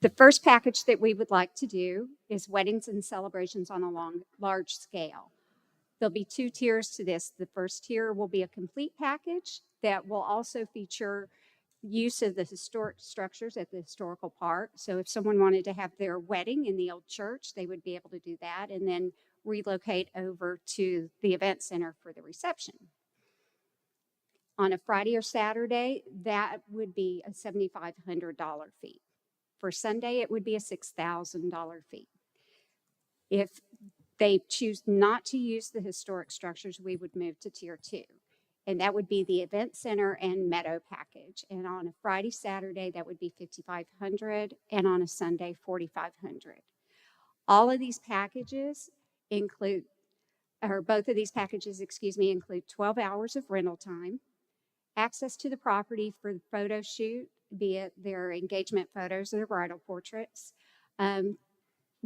The first package that we would like to do is weddings and celebrations on a large scale. There'll be two tiers to this. The first tier will be a complete package that will also feature use of the historic structures at the historical park. So if someone wanted to have their wedding in the old church, they would be able to do that and then relocate over to the event center for the reception. On a Friday or Saturday, that would be a $7,500 fee. For Sunday, it would be a $6,000 fee. If they choose not to use the historic structures, we would move to tier 2. And that would be the event center and meadow package. And on a Friday, Saturday, that would be $5,500, and on a Sunday, $4,500. All of these packages include, or both of these packages, include 12 hours of rental time, access to the property for the photo shoot, be it their engagement photos or their bridal portraits,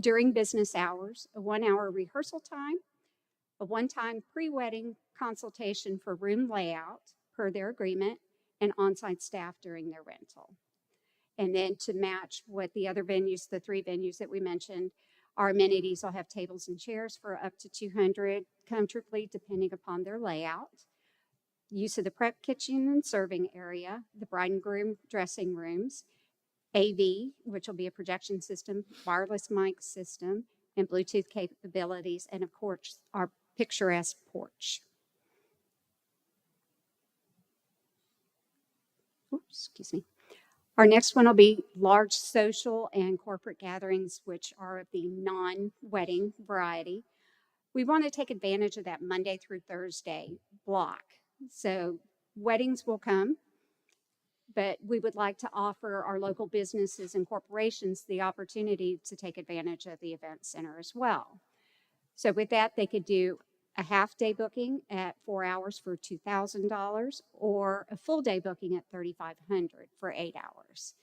during business hours, a 1-hour rehearsal time, a one-time pre-wedding consultation for room layout per their agreement, and on-site staff during their rental. And then to match what the other venues, the three venues that we mentioned, our amenities will have tables and chairs for up to 200 comfortably, depending upon their layout. Use of the prep kitchen and serving area, the bride and groom dressing rooms, AV, which will be a projection system, wireless mic system, and Bluetooth capabilities, and of course, our picturesque porch. Oops, excuse me. Our next one will be large social and corporate gatherings, which are of the non-wedding variety. We want to take advantage of that Monday through Thursday block. So weddings will come, but we would like to offer our local businesses and corporations the opportunity to take advantage of the event center as well. So with that, they could do a half-day booking at 4 hours for $2,000, or a full-day booking at $3,500 for 8 hours.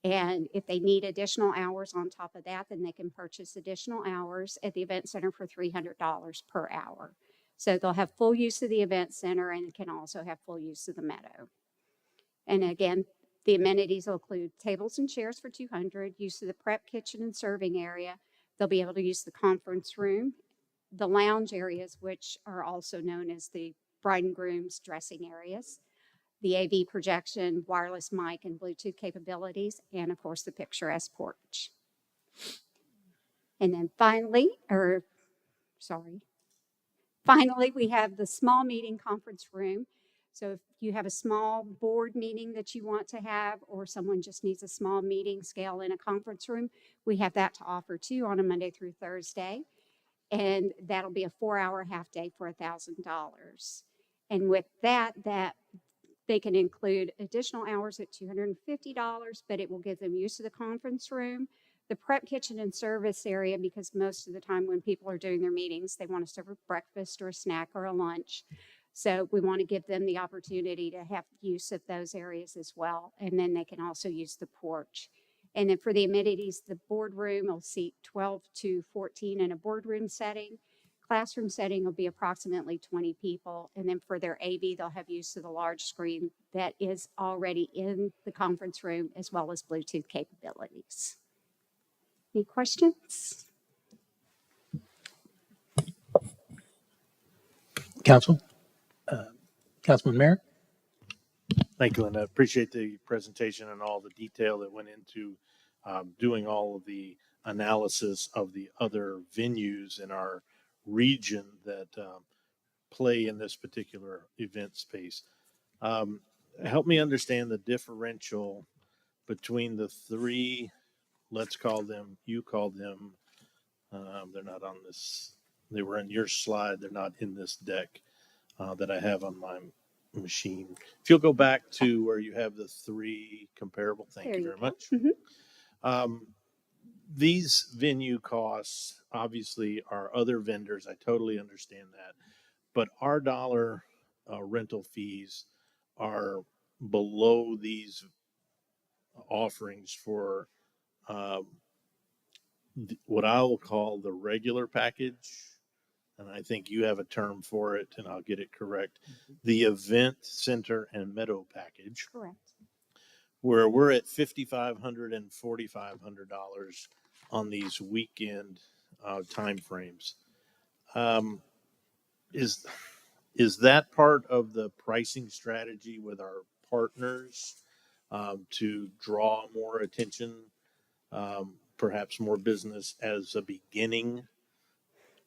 And if they need additional hours on top of that, then they can purchase additional hours at the event center for $300 per hour. So they'll have full use of the event center and can also have full use of the meadow. And again, the amenities will include tables and chairs for $200, use of the prep kitchen and serving area. They'll be able to use the conference room, the lounge areas, which are also known as the bride and groom's dressing areas, the AV projection, wireless mic and Bluetooth capabilities, and of course the picturesque porch. And then finally, we have the small meeting conference room. So if you have a small board meeting that you want to have, or someone just needs a small meeting scale in a conference room, we have that to offer too on a Monday through Thursday. And that'll be a 4-hour half day for $1,000. And with that they can include additional hours at $250, but it will give them use of the conference room, the prep kitchen and service area, because most of the time when people are doing their meetings, they want to serve a breakfast or a snack or a lunch. So we want to give them the opportunity to have use of those areas as well. And then they can also use the porch. And then for the amenities, the boardroom will seat 12 to 14 in a boardroom setting, Classroom setting will be approximately 20 people. And then for their AV, they'll have use of the large screen that is already in the conference room as well as Bluetooth capabilities. Any questions? Council, Councilman Merritt? Thank you, Linda. Appreciate the presentation and all the detail that went into doing all of the analysis of the other venues in our region that play in this particular event space. Help me understand the differential between the three, let's call them, you call them, they're not on this, they were in your slide, they're not in this deck that I have on my machine. If you'll go back to where you have the three comparable, thank you very much. These venue costs obviously are other vendors. I totally understand that. But our dollar rental fees are below these offerings for what I will call the regular package. And I think you have a term for it, and I'll get it correct. The event center and meadow package. Correct. Where we're at $5,500 and $4,500 on these weekend time frames. Is that part of the pricing strategy with our partners to draw more attention, perhaps more business as a beginning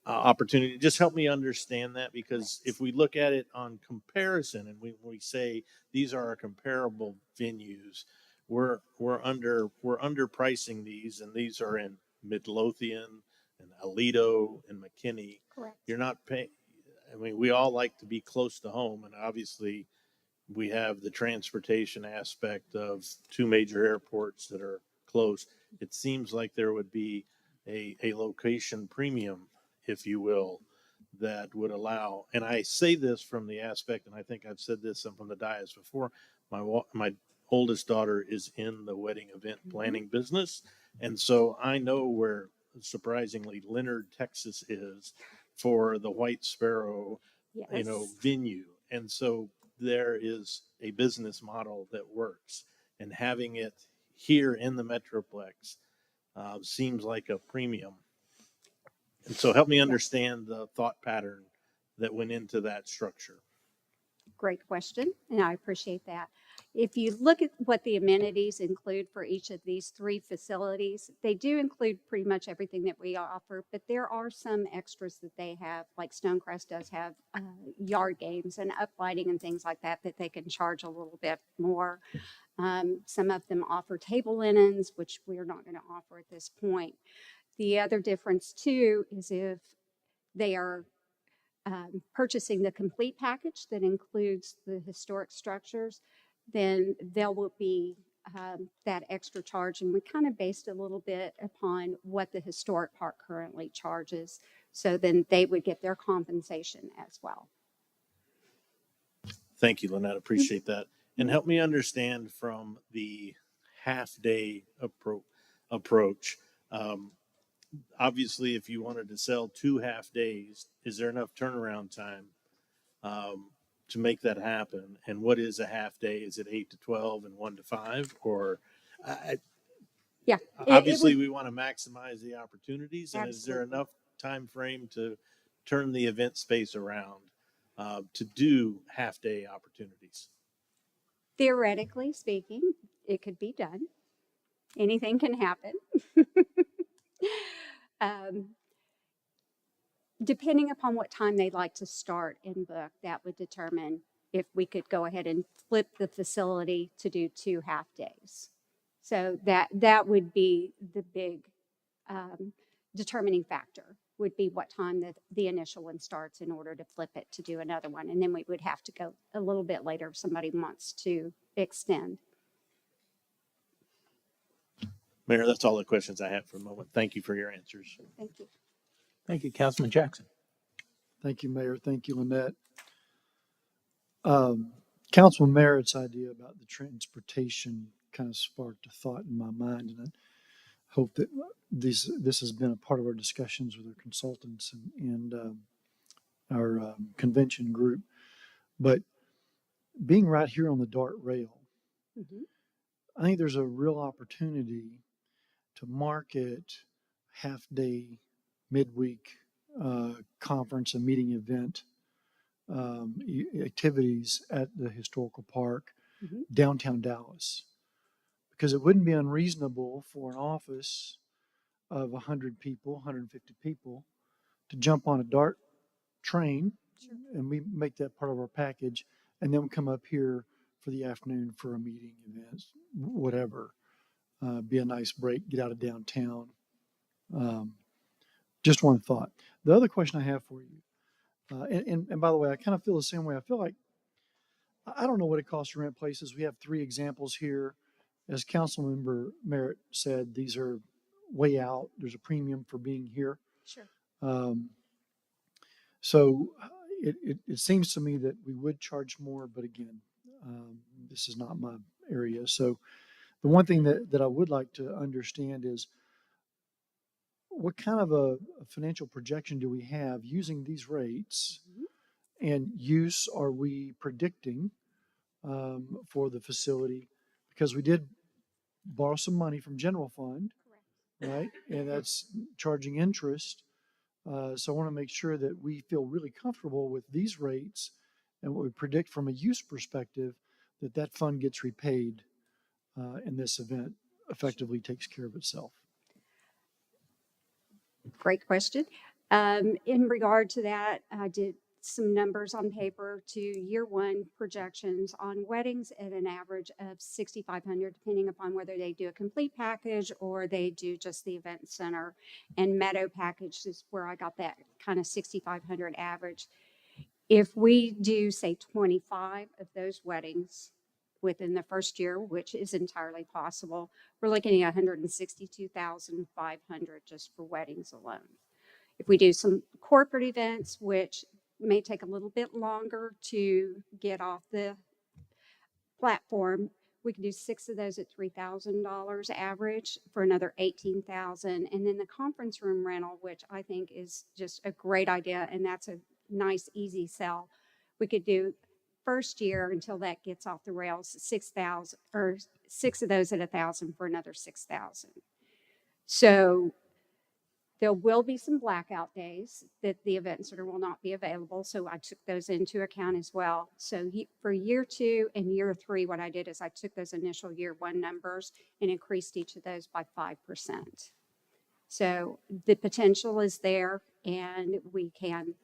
opportunity? Just help me understand that, because if we look at it on comparison and we say these are our comparable venues, we're underpricing these, and these are in Midlothian and Aledo and McKinney. Correct. You're not paying. I mean, we all like to be close to home, and obviously we have the transportation aspect of two major airports that are close. It seems like there would be a location premium, if you will, that would allow, and I say this from the aspect, and I think I've said this from the dais before, my oldest daughter is in the wedding event planning business, and so I know where, surprisingly, Leonard, Texas is for the White Sparrow, venue. And so there is a business model that works, and having it here in the Metroplex seems like a premium. And so help me understand the thought pattern that went into that structure. Great question, and I appreciate that. If you look at what the amenities include for each of these three facilities, they do include pretty much everything that we offer, but there are some extras that they have, like Stonecrest does have yard games and uplighting and things like that they can charge a little bit more. Some of them offer table linens, which we're not going to offer at this point. The other difference too is if they are purchasing the complete package that includes the historic structures, then there will be that extra charge. And we kind of based a little bit upon what the historic park currently charges. So then they would get their compensation as well. Thank you, Lynette. Appreciate that. And help me understand from the half-day approach. Obviously, if you wanted to sell 2 half days, is there enough turnaround time to make that happen? And what is a half day? Is it 8 to 12 and 1 to 5? Or yeah, obviously we want to maximize the opportunities. And Absolutely. is there enough time frame to turn the event space around to do half day opportunities? Theoretically speaking, it could be done. Anything can happen. Depending upon what time they'd like to start and book, that would determine if we could go ahead and flip the facility to do 2 half days. So that would be the big determining factor, would be what time the initial one starts in order to flip it to do another one. And then we would have to go a little bit later if somebody wants to extend. Mayor, that's all the questions I have for the moment. Thank you for your answers. Thank you. Thank you, Councilman Jackson. Thank you, Mayor. Thank you, Lynette. Councilman Merritt's idea about the transportation kind of sparked a thought in my mind, and I hope that this has been a part of our discussions with our consultants. And our convention group. But being right here on the DART rail, I think there's a real opportunity to market half-day, midweek conference and meeting event activities at the historical park, downtown Dallas. Because it wouldn't be unreasonable for an office of 100 people, 150 people, to jump on a DART train, and we make that part of our package, and then come up here for the afternoon for a meeting, event, whatever. Be a nice break, get out of downtown. Just one thought. The other question I have for you, and by the way, I kind of feel the same way. I feel like I don't know what it costs to rent places. We have 3 examples here. As Councilmember Merritt said, these are way out. There's a premium for being here. Sure. So it seems to me that we would charge more, but again, this is not my area. So the one thing that I would like to understand is what kind of a financial projection do we have using these rates, and use are we predicting for the facility? Because we did borrow some money from general fund, right? And that's charging interest. So I want to make sure that we feel really comfortable with these rates and what we predict from a use perspective, that fund gets repaid and this event effectively takes care of itself. Great question. In regard to that, I did some numbers on paper to year one projections on weddings at an average of 6,500, depending upon whether they do a complete package or they do just the event center. And Meadow package is where I got that kind of 6,500 average. If we do say 25 of those weddings within the first year, which is entirely possible, we're looking at 162,500 just for weddings alone. If we do some corporate events, which may take a little bit longer to get off the platform, we can do 6 of those at $3,000 average for another 18,000. And then the conference room rental, which I think is just a great idea, and that's a nice, easy sell. We could do first year until that gets off the rails, 6,000 or 6 of those at 1,000 for another 6,000. So there will be some blackout days that the event center will not be available. So I took those into account as well. So for year 2 and year 3, what I did is I took those initial year 1 numbers and increased each of those by 5%. So the potential is there and we can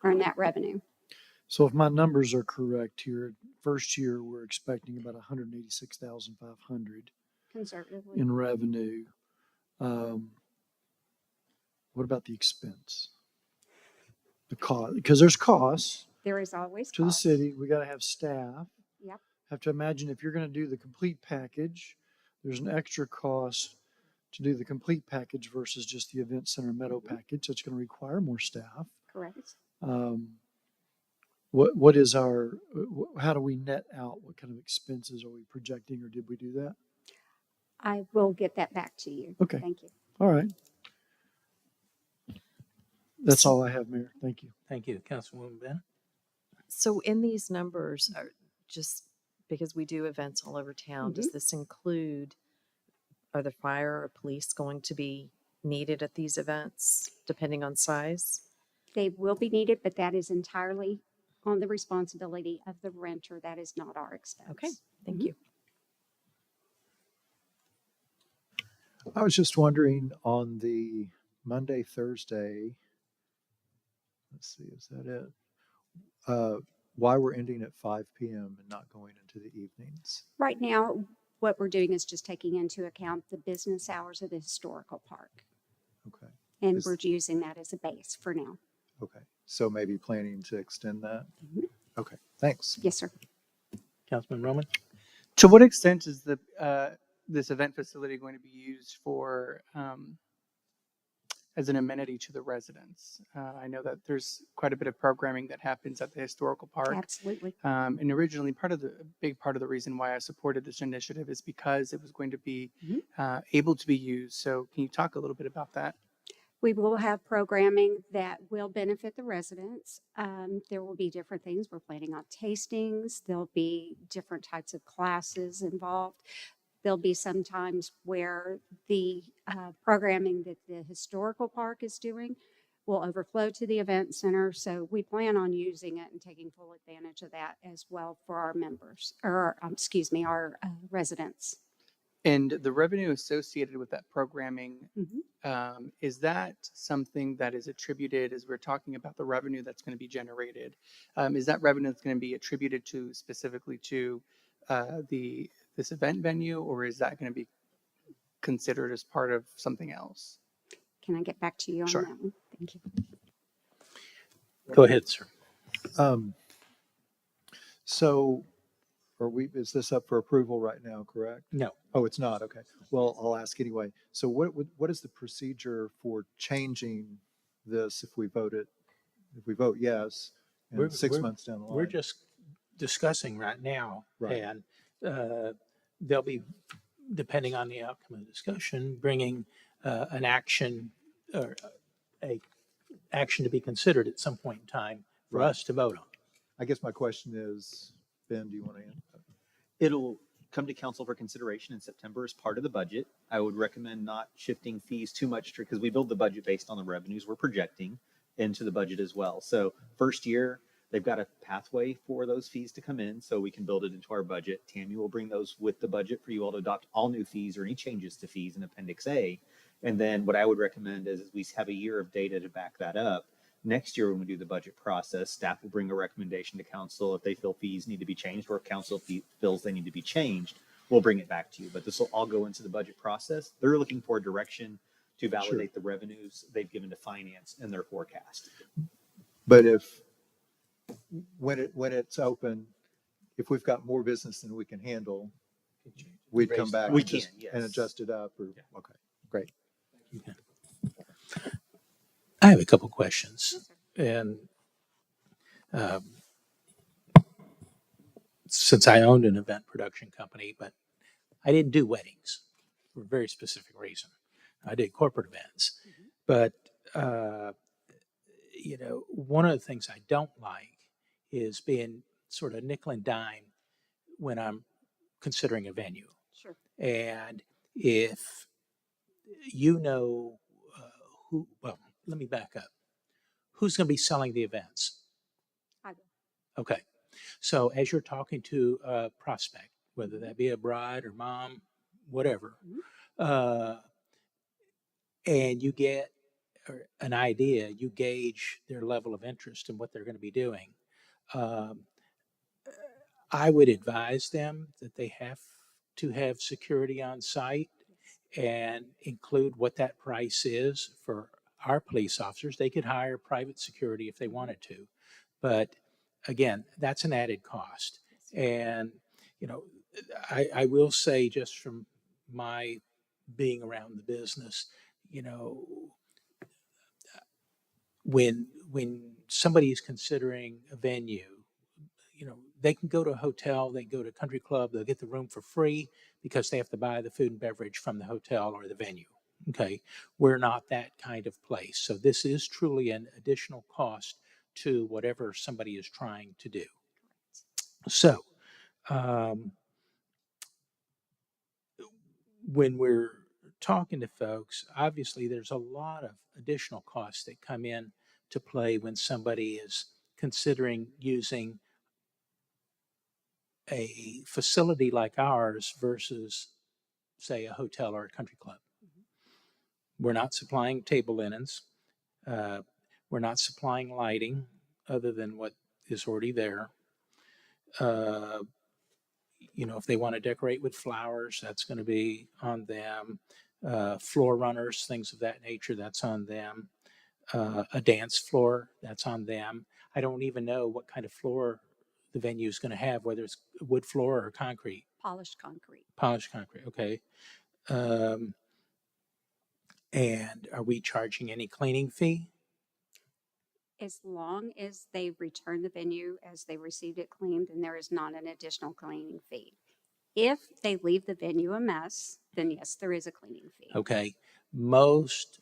earn that revenue. So if my numbers are correct here, first year we're expecting about 186,500 conservatively in revenue. What about the expense? The cost, because there's costs there is always to cost. the city. We got to have staff. Yep. Have to imagine if you're going to do the complete package, there's an extra cost to do the complete package versus just the event center Meadow package. So it's going to require more staff. Correct. What is our, how do we net out? What kind of expenses are we projecting, or did we do that? I will get that back to you. Okay. Thank you. All right. That's all I have, Mayor. Thank you. Thank you. Councilwoman Bennett? So in these numbers, just because we do events all over town, does this include, are the fire or police going to be needed at these events, depending on size? They will be needed, but that is entirely on the responsibility of the renter. That is not our expense. Okay, thank you. I was just wondering on the Monday, Thursday, let's see, is that it? Why we're ending at 5 p.m. and not going into the evenings? Right now, what we're doing is just taking into account the business hours of the historical park. Okay. And we're using that as a base for now. Okay. So maybe planning to extend that? Okay. Thanks. Yes, sir. Councilman Roman? To what extent is the this event facility going to be used for as an amenity to the residents? I know that there's quite a bit of programming that happens at the historical park. Absolutely. And originally, big part of the reason why I supported this initiative is because it was going to be able to be used. So can you talk a little bit about that? We will have programming that will benefit the residents. There will be different things. We're planning on tastings. There'll be different types of classes involved. There'll be some times where the programming that the historical park is doing will overflow to the event center. So we plan on using it and taking full advantage of that as well for our members, or excuse me, our residents. And the revenue associated with that programming, Mhm. is that something that is attributed, as we're talking about the revenue that's going to be generated, is that revenue that's going to be attributed to specifically to this event venue, or is that going to be considered as part of something else? Can I get back to you on Sure. that one? Thank you. Go ahead, sir. So is this up for approval right now, correct? No. Oh, it's not, okay. Well, I'll ask anyway. So what is the procedure for changing this if we vote yes, We're- and 6 we're- months down the line? We're just discussing right now, Right. and they'll be, depending on the outcome of the discussion, bringing an action or a action to be considered at some point in time for Right. us to vote on. I guess my question is, Ben, do you want to answer? It'll come to council for consideration in September as part of the budget. I would recommend not shifting fees too much because we build the budget based on the revenues we're projecting into the budget as well. So first year, they've got a pathway for those fees to come in so we can build it into our budget. Tammy will bring those with the budget for you all to adopt all new fees or any changes to fees in Appendix A. And then what I would recommend is we have a year of data to back that up. Next year, when we do the budget process, staff will bring a recommendation to council if they feel fees need to be changed or if council feels they need to be changed, we'll bring it back to you. But this will all go into the budget process. They're looking for direction to validate the revenues they've given to finance in their forecast. But when it's open, if we've got more business than we can handle, we'd come back We and can, just- yes. and adjust it up or, okay, great. I have a couple questions, and since I owned an event production company, but I didn't do weddings for a very specific reason. I did corporate events, but one of the things I don't like is being sort of nickel and dime when I'm considering a venue. Sure. And if you know well, let me back up. Who's going to be selling the events? I will. Okay. So as you're talking to a prospect, whether that be a bride or mom, whatever, and you get an idea, you gauge their level of interest in what they're going to be doing. I would advise them that they have to have security on site and include what that price is for our police officers. They could hire private security if they wanted to, but again, that's an added cost. And I will say, just from my being around the business, when somebody is considering a venue, they can go to a hotel, they can go to a country club, they'll get the room for free because they have to buy the food and beverage from the hotel or the venue. Okay, we're not that kind of place. So this is truly an additional cost to whatever somebody is trying to do. So when we're talking to folks, obviously there's a lot of additional costs that come in to play when somebody is considering using a facility like ours versus, say, a hotel or a country club. We're not supplying table linens. We're not supplying lighting other than what is already there. If they want to decorate with flowers, that's going to be on them. Floor runners, things of that nature, that's on them. A dance floor, that's on them. I don't even know what kind of floor the venue is going to have, whether it's wood floor or concrete. Polished concrete. Polished concrete, okay. And are we charging any cleaning fee? As long as they return the venue as they received it cleaned, then there is not an additional cleaning fee. If they leave the venue a mess, then yes, there is a cleaning fee. Okay. Most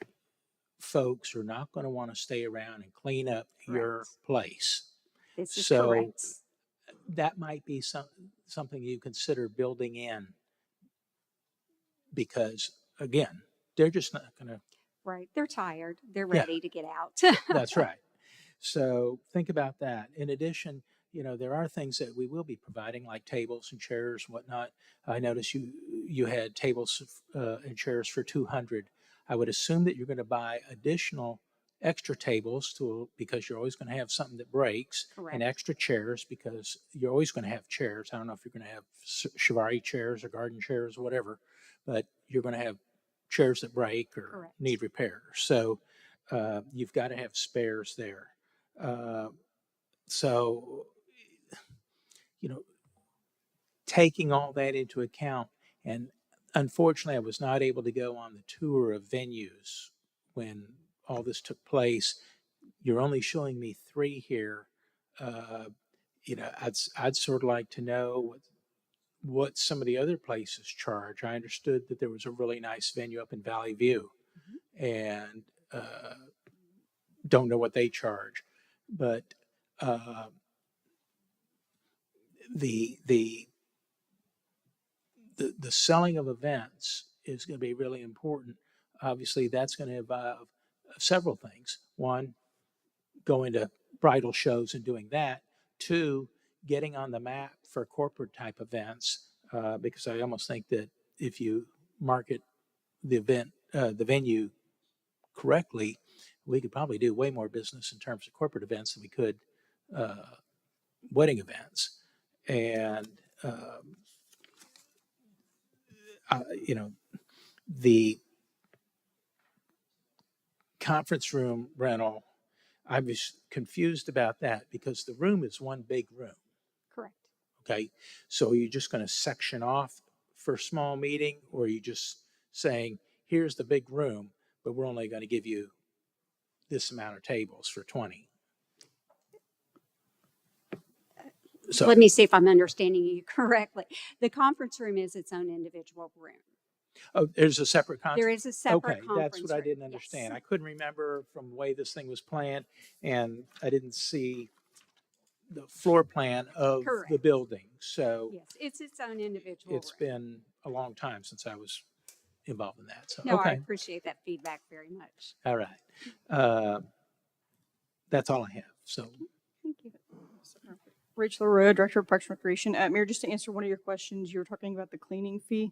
folks are not going to want to stay around and clean up your Correct. place. This is So correct. that might be something you consider building in, because again, they're just not going to. Right. They're tired. They're Yeah. ready to get out. That's right. So think about that. In addition, there are things that we will be providing, like tables and chairs and whatnot. I noticed you had tables and chairs for 200. I would assume that you're going to buy additional extra tables because you're always going to have something that breaks, Correct. and extra chairs because you're always going to have chairs. I don't know if you're going to have Shivari chairs or garden chairs or whatever, but you're going to have chairs that break or Correct. need repair. So you've got to have spares there. So, taking all that into account, and unfortunately, I was not able to go on the tour of venues when all this took place. You're only showing me 3 here. I'd sort of like to know what some of the other places charge. I understood that there was a really nice venue up in Valley View, and don't know what they charge, but the selling of events is going to be really important. Obviously, that's going to involve several things. One, going to bridal shows and doing that. 2, getting on the map for corporate type events, because I almost think that if you market the venue correctly, we could probably do way more business in terms of corporate events than we could wedding events. And the conference room rental, I was confused about that because the room is one big room. Correct. Okay. So are you just going to section off for a small meeting, or are you just saying, here's the big room, but we're only going to give you this amount of tables for 20? So Let me see if I'm understanding you correctly. The conference room is its own individual room. oh, there's a separate There contract. is a separate Okay, conference that's what I room. didn't understand. Yes. I couldn't remember from the way this thing was planned, and I didn't see the floor plan of the Correct. building. So Yes, it's its own individual it's room. been a long time since I was involved in that. So No, I okay, appreciate that feedback very much. all right. That's all I have. So Thank you. Rachel Arroyo, Director of Parks and Recreation. Mayor, just to answer one of your questions, you were talking about the cleaning fee.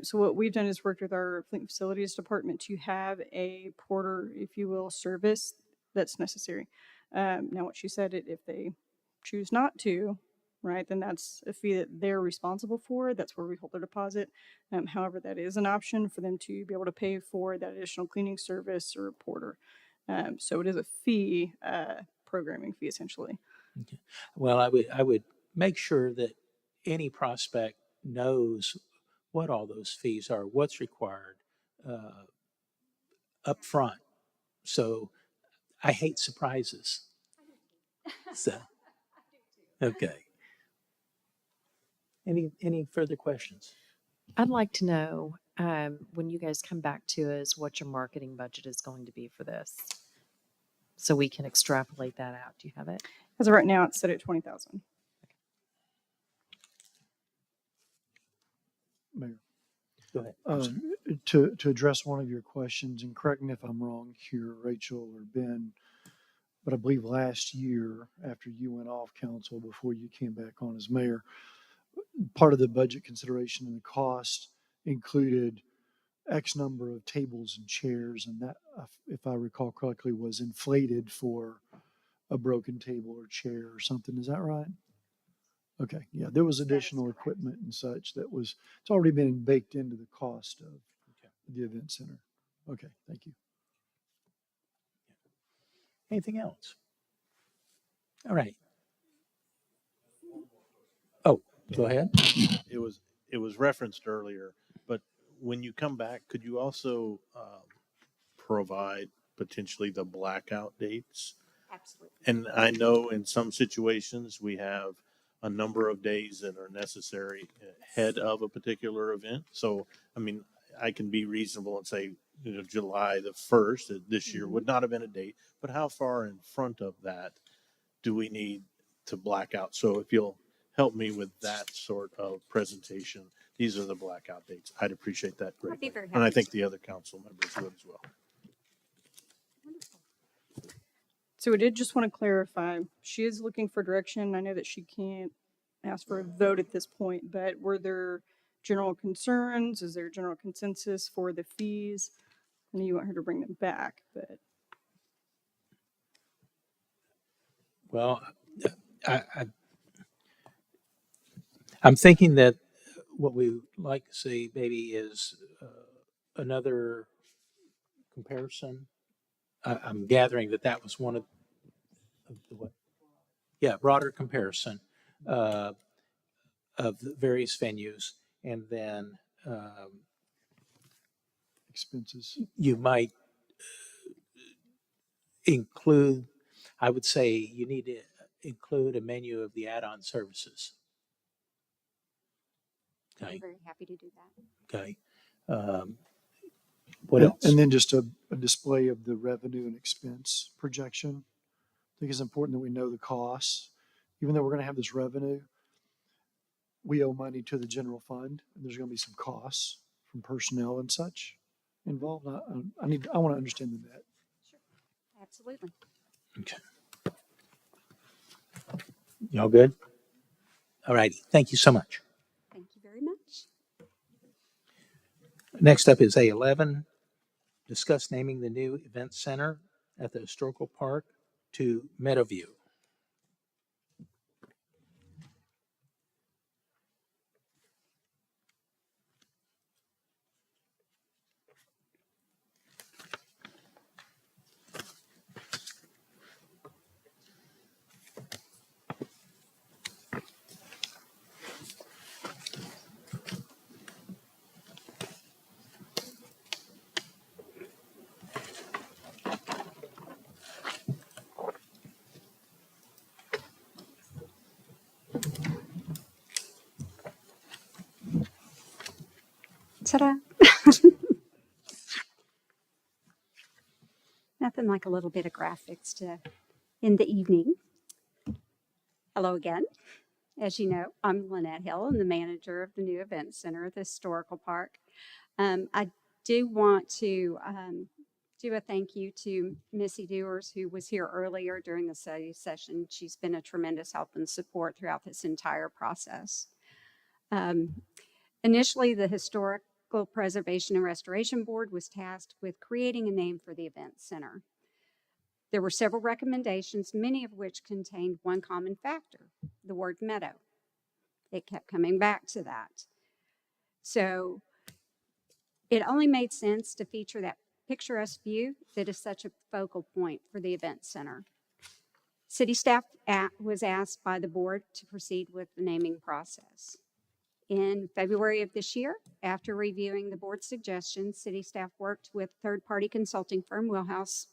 So what we've done is worked with our Fleet Facilities Department to have a porter, if you will, service that's necessary. Now, what she said, if they choose not to, right, then that's a fee that they're responsible for. That's where we hold their deposit. However, that is an option for them to be able to pay for that additional cleaning service or porter. So it is a fee, programming fee essentially. okay. Well, I would make sure that any prospect knows what all those fees are, what's required up front. So I hate surprises. So okay. Any further questions? I'd like to know when you guys come back to us what your marketing budget is going to be for this, so we can extrapolate that out. Do you have it? As of right now, it's set at 20,000. Mayor. Go ahead. I'm sorry. To address one of your questions, and correct me if I'm wrong here, Rachel or Ben, but I believe last year, after you went off council, before you came back on as mayor, part of the budget consideration and the cost included X number of tables and chairs, and that, if I recall correctly, was inflated for a broken table or chair or something. Is that right? Okay, yeah, there was additional equipment and such it's already been baked into the cost of the event center. Okay, thank you. Anything else? All right. Oh, go ahead. It was referenced earlier, but when you come back, could you also provide potentially the blackout dates? Absolutely. And I know in some situations we have a number of days that are necessary ahead of a particular event. So, I mean, I can be reasonable and say July the 1st this year would not have been a date, but how far in front of that do we need to black out? So if you'll help me with that sort of presentation, these are the blackout dates. I'd appreciate that I'd be greatly. very And I happy think to. the other council members would as well. So we did just want to clarify, she is looking for direction. I know that she can't ask for a vote at this point, but were there general concerns? Is there general consensus for the fees? I know you want her to bring them back, but Well, I'm thinking that what we would like to see maybe is another comparison. I'm gathering that that was one of the what? Yeah, broader comparison of the various venues, and then Expenses. you might include. I would say you need to include a menu of the add-on services. I'm Okay. very happy to do that. Okay. What else? And then just a display of the revenue and expense projection. I think it's important that we know the costs. Even though we're going to have this revenue, we owe money to the general fund, and there's going to be some costs from personnel and such involved. I want to understand the net. Absolutely. Okay. Y'all good? All righty. Thank you so much. Thank you very much. Next up is A11. Discuss naming the new event center at the historical park to Meadowview. Ta-da. Nothing like a little bit of graphics to end the evening. Hello again. As you know, I'm Lynette Hill. I'm the manager of the new event center at the Historical Park. I do want to do a thank you to Missy Dewars, who was here earlier during the study session. She's been a tremendous help and support throughout this entire process. Initially, the Historical Preservation and Restoration Board was tasked with creating a name for the event center. There were several recommendations, many of which contained one common factor, the word meadow. It kept coming back to that. So it only made sense to feature that picturesque view that is such a focal point for the event center. City staff was asked by the board to proceed with the naming process. In February of this year, after reviewing the board's suggestions, city staff worked with third-party consulting firm Wheelhouse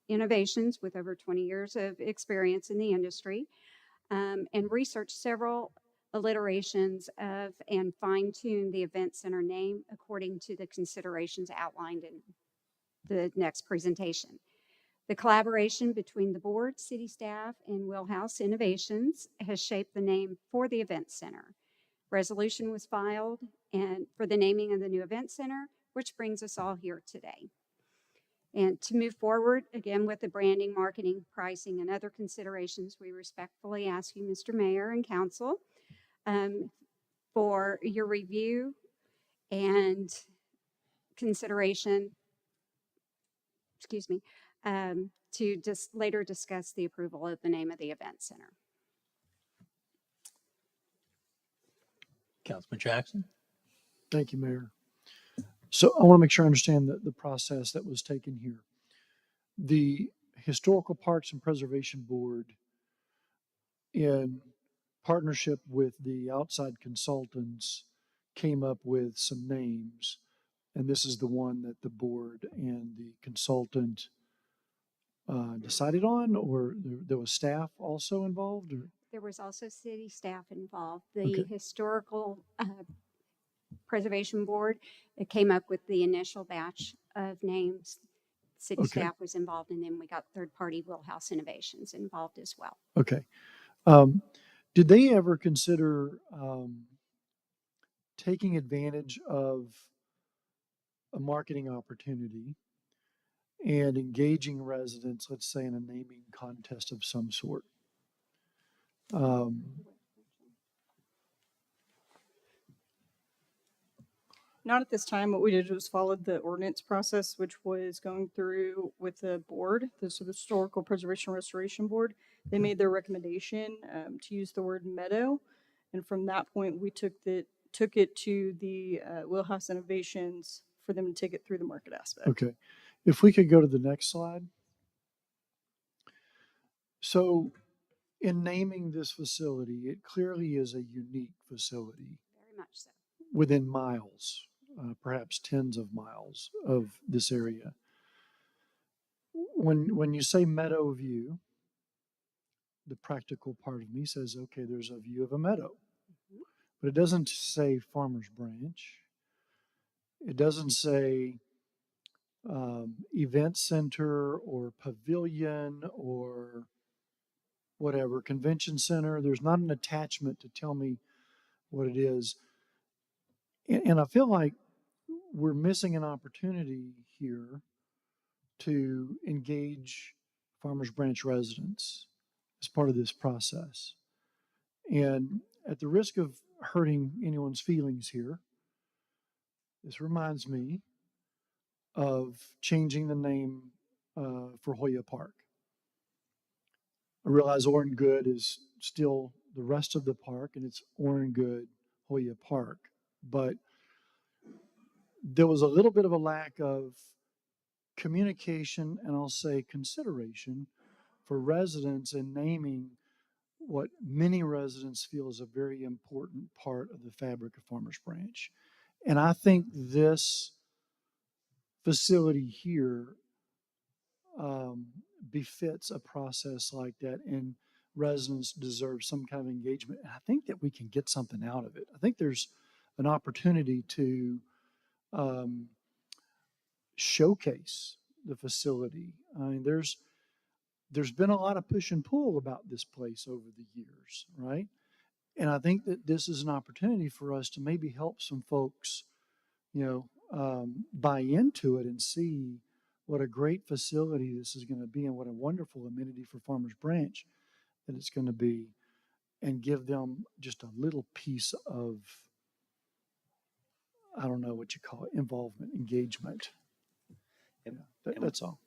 Innovations, with over 20 years of experience in the industry, and researched several alliterations of and fine-tuned the event center name according to the considerations outlined in the next presentation. The collaboration between the board, city staff, and Wheelhouse Innovations has shaped the name for the event center. Resolution was filed and for the naming of the new event center, which brings us all here today. And to move forward, again, with the branding, marketing, pricing, and other considerations, we respectfully ask you, Mr. Mayor and Council, for your review and consideration, to just later discuss the approval of the name of the event center. Councilman Jackson? Thank you, Mayor. So I want to make sure I understand the process that was taken here. The Historical Parks and Preservation Board, in partnership with the outside consultants, came up with some names. And this is the one that the board and the consultant decided on, or there was staff also involved? Or? There was also city staff involved. The Historical Preservation Board came up with the initial batch of names. City Okay. staff was involved, and then we got third-party Wheelhouse Innovations involved as well. Okay. Did they ever consider taking advantage of a marketing opportunity and engaging residents, let's say in a naming contest of some sort? Not at this time. What we did was followed the ordinance process, which was going through with the board, so the Historical Preservation and Restoration Board. They made their recommendation to use the word meadow, and from that point, we took it to the Wheelhouse Innovations for them to take it through the market aspect. Okay. If we could go to the next slide. So in naming this facility, it clearly is a unique facility Very much so. within miles, perhaps tens of miles of this area. When you say Meadow View, the practical part of me says, okay, there's a view of a meadow. But it doesn't say Farmers Branch. It doesn't say event center or pavilion or whatever, convention center. There's not an attachment to tell me what it is. And I feel like we're missing an opportunity here to engage Farmers Branch residents as part of this process. And at the risk of hurting anyone's feelings here, this reminds me of changing the name for Hoya Park. I realize Oren Good is still the rest of the park, and it's Oren Good Hoya Park. But there was a little bit of a lack of communication and I'll say consideration for residents in naming what many residents feel is a very important part of the fabric of Farmers Branch. And I think this facility here befits a process like that, and residents deserve some kind of engagement. And I think that we can get something out of it. I think there's an opportunity to showcase the facility. I mean, there's been a lot of push and pull about this place over the years, right? And I think that this is an opportunity for us to maybe help some folks, buy into it and see what a great facility this is going to be and what a wonderful amenity for Farmers Branch that it's going to be, and give them just a little piece of, I don't know what you call it, involvement, engagement. That's all.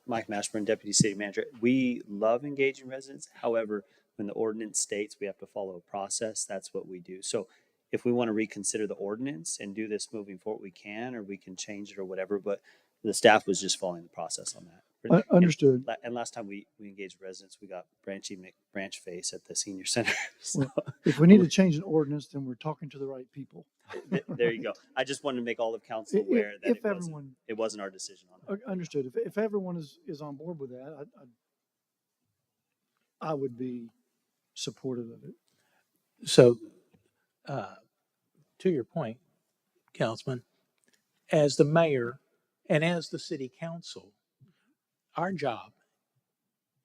Mike Mashburn, Deputy City Manager. We love engaging residents. However, when the ordinance states we have to follow a process, that's what we do. So if we want to reconsider the ordinance and do this moving forward, we can, or we can change it or whatever, but the staff was just following the process on that. Understood. And last time we engaged residents, we got Branch Face at the senior center. So Well, if we need to change an ordinance, then we're talking to the right people. there you go. I just wanted to make all of council If- aware that if everyone- it wasn't our decision on that. Understood. If everyone is on board with that, I would be supportive of it. So, to your point, Councilman, as the mayor and as the city council, our job,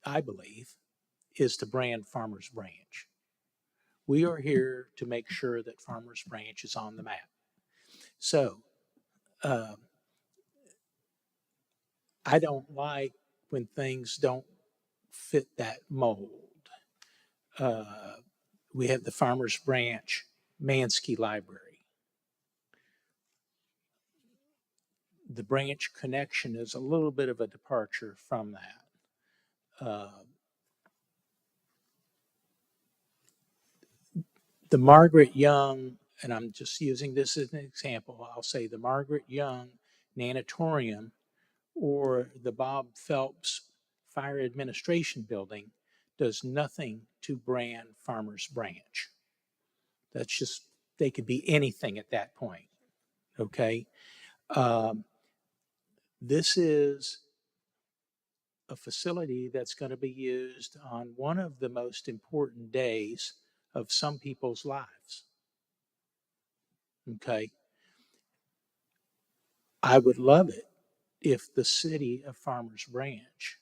I believe, is to brand Farmers Branch. We are here to make sure that Farmers Branch is on the map. So, I don't like when things don't fit that mold. We have the Farmers Branch Mansky Library. The branch connection is a little bit of a departure from that. The Margaret Young, and I'm just using this as an example, I'll say the Margaret Young Nanatorium or the Bob Phelps Fire Administration Building does nothing to brand Farmers Branch. That's just, they could be anything at that point, okay? This is a facility that's going to be used on one of the most important days of some people's lives, okay? I would love it if the city of Farmers Branch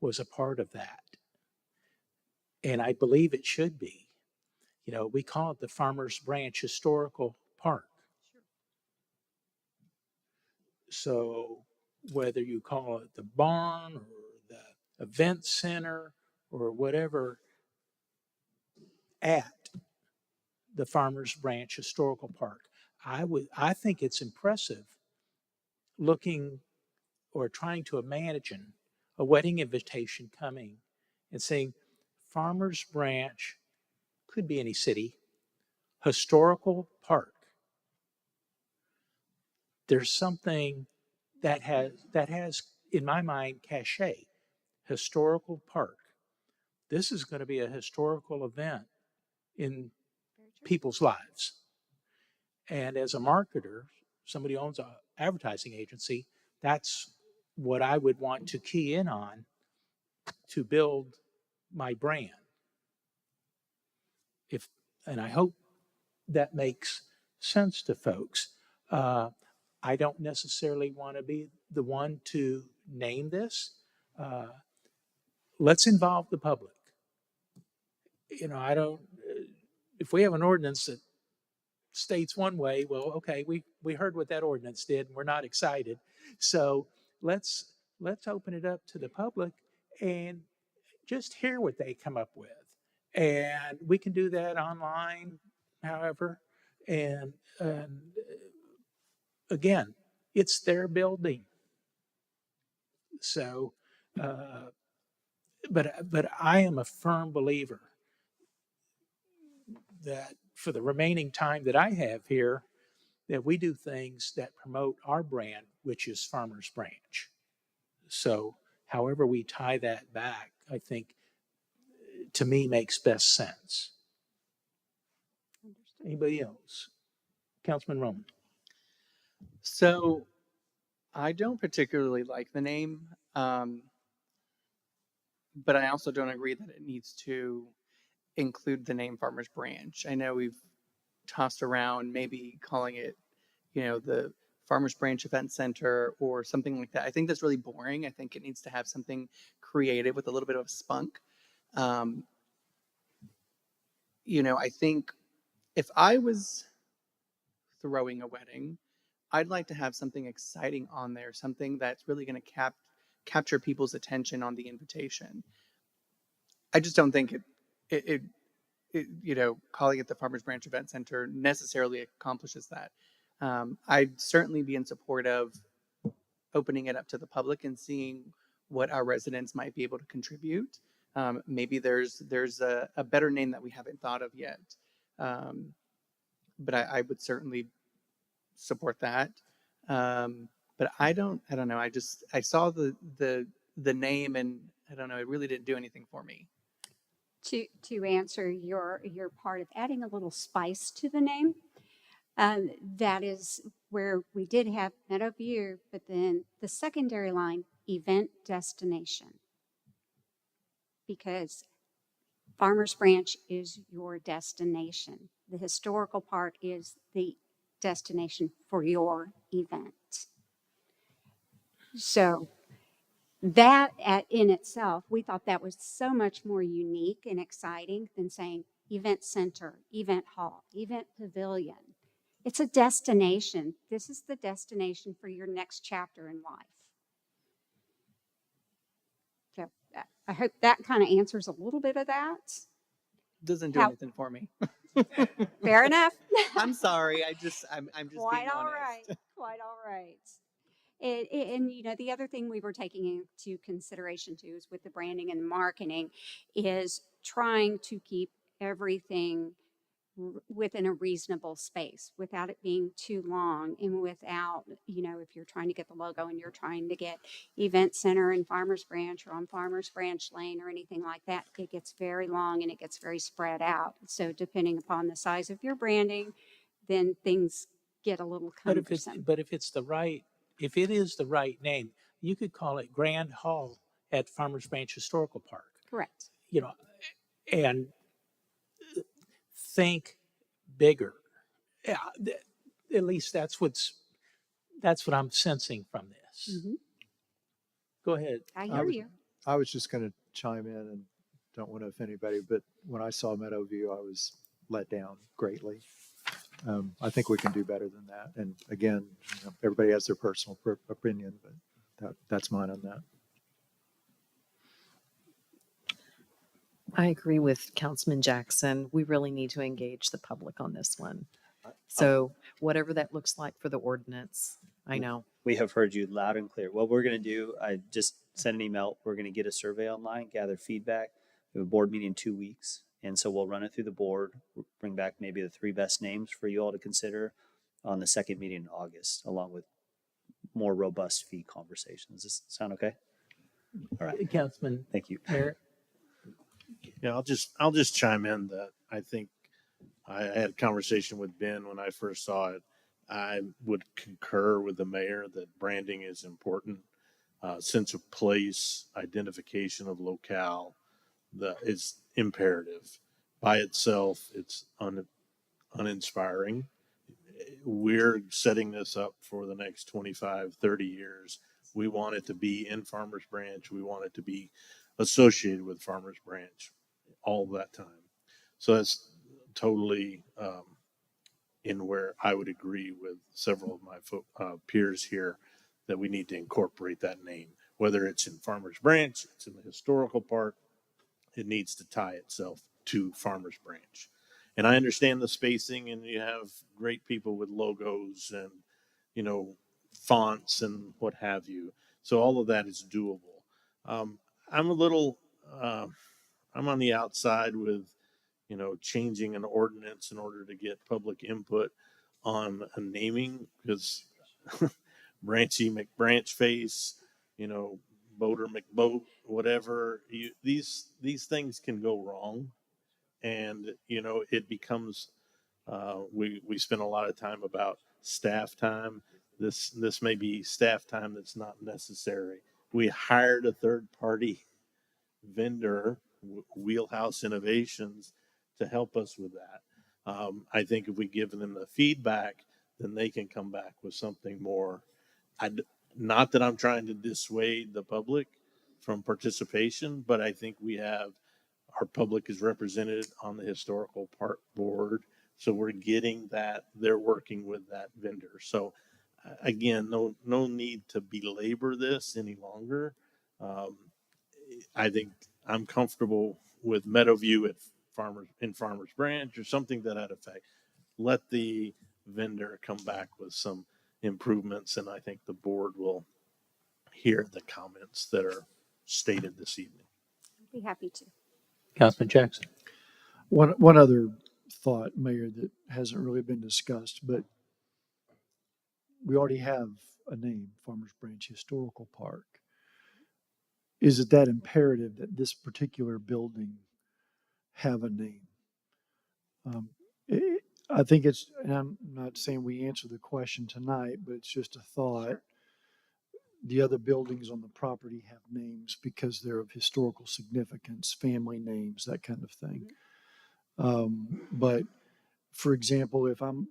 was a part of that. And I believe it should be. You know, we call it the Farmers Branch Historical Park. So whether you call it the barn or the event center or whatever, at the Farmers Branch Historical Park, I think it's impressive looking or trying to imagine a wedding invitation coming and saying Farmers Branch, could be any city, Historical Park. There's something that has in my mind cachet. Historical Park. This is going to be a historical event in people's lives. And as a marketer, somebody owns an advertising agency, that's what I would want to key in on to build my brand. And I hope that makes sense to folks. I don't necessarily want to be the one to name this. Let's involve the public. You know, if we have an ordinance that states one way, well, okay, we heard what that ordinance did and we're not excited. So let's open it up to the public and just hear what they come up with. And we can do that online, however. And again, it's their building. So, but I am a firm believer that for the remaining time that I have here, that we do things that promote our brand, which is Farmers Branch. So however we tie that back, I think, to me, makes best sense. Anybody else? Councilman Roman. So I don't particularly like the name, but I also don't agree that it needs to include the name Farmers Branch. I know we've tossed around maybe calling it, the Farmers Branch Event Center or something like that. I think that's really boring. I think it needs to have something creative with a little bit of spunk. I think if I was throwing a wedding, I'd like to have something exciting on there, something that's really going to capture people's attention on the invitation. I just don't think it calling it the Farmers Branch Event Center necessarily accomplishes that. I'd certainly be in support of opening it up to the public and seeing what our residents might be able to contribute. Maybe there's a better name that we haven't thought of yet. But I would certainly support that. But I don't know. I saw the name and I don't know, it really didn't do anything for me. To answer your part of adding a little spice to the name, that is where we did have Meadowview, but then the secondary line, event destination. Because Farmers Branch is your destination. The historical park is the destination for your event. So that in itself, we thought that was so much more unique and exciting than saying event center, event hall, event pavilion. It's a destination. This is the destination for your next chapter in life. So I hope that kind of answers a little bit of that. Doesn't do anything for me. Fair enough. I'm sorry. I'm just Quite being all honest. right. Quite all right. And the other thing we were taking into consideration too is with the branding and the marketing is trying to keep everything within a reasonable space without it being too long and without, if you're trying to get the logo and you're trying to get Event Center in Farmers Branch or on Farmers Branch Lane or anything like that, it gets very long and it gets very spread out. So depending upon the size of your branding, then things get a little cumbersome. But if it is the right name, you could call it Grand Hall at Farmers Branch Historical Park. Correct. And think bigger. Yeah, at least that's what I'm sensing from this. Mm-hmm. Go ahead. I I hear was- you. I was just going to chime in and don't want to offend anybody, but when I saw Meadowview, I was let down greatly. I think we can do better than that. And again, everybody has their personal opinion, but that's mine on that. I agree with Councilman Jackson. We really need to engage the public on this one. So whatever that looks like for the ordinance, I know. We have heard you loud and clear. What we're going to do, I just sent an email. We're going to get a survey online, gather feedback. We have a board meeting in 2 weeks. And so we'll run it through the board, bring back maybe the 3 best names for you all to consider on the second meeting in August, along with more robust fee conversations. Does this sound okay? All right. Councilman Thank you. Merritt? Yeah, I'll just chime in that I think I had a conversation with Ben when I first saw it. I would concur with the mayor that branding is important. Sense of place, identification of locale, is imperative. By itself, it's uninspiring. We're setting this up for the next 25, 30 years. We want it to be in Farmers Branch. We want it to be associated with Farmers Branch all that time. So that's totally in where I would agree with several of my peers here that we need to incorporate that name, whether it's in Farmers Branch, it's in the historical park, it needs to tie itself to Farmers Branch. And I understand the spacing, and you have great people with logos and, fonts and what have you. So all of that is doable. I'm a little, I'm on the outside with, changing an ordinance in order to get public input on a naming, because Branchy McBranch face, Boater McBoat, whatever. These things can go wrong, and it becomes. We spend a lot of time about staff time. This may be staff time that's not necessary. We hired a third party vendor, Wheelhouse Innovations, to help us with that. I think if we give them the feedback, then they can come back with something more. Not that I'm trying to dissuade the public from participation, but I think our public is represented on the historical park board. So we're getting that, they're working with that vendor. So again, no need to belabor this any longer. I think I'm comfortable with Meadowview in Farmers Branch or something to that effect. Let the vendor come back with some improvements, and I think the board will hear the comments that are stated this evening. I'd be happy to. Councilman Jackson? One other thought, Mayor, that hasn't really been discussed, but we already have a name, Farmers Branch Historical Park. Is it that imperative that this particular building have a name? I think it's, and I'm not saying we answer the question tonight, but it's just a thought. Sure. The other buildings on the property have names because they're of historical significance, family names, that kind of thing. But for example, if I'm,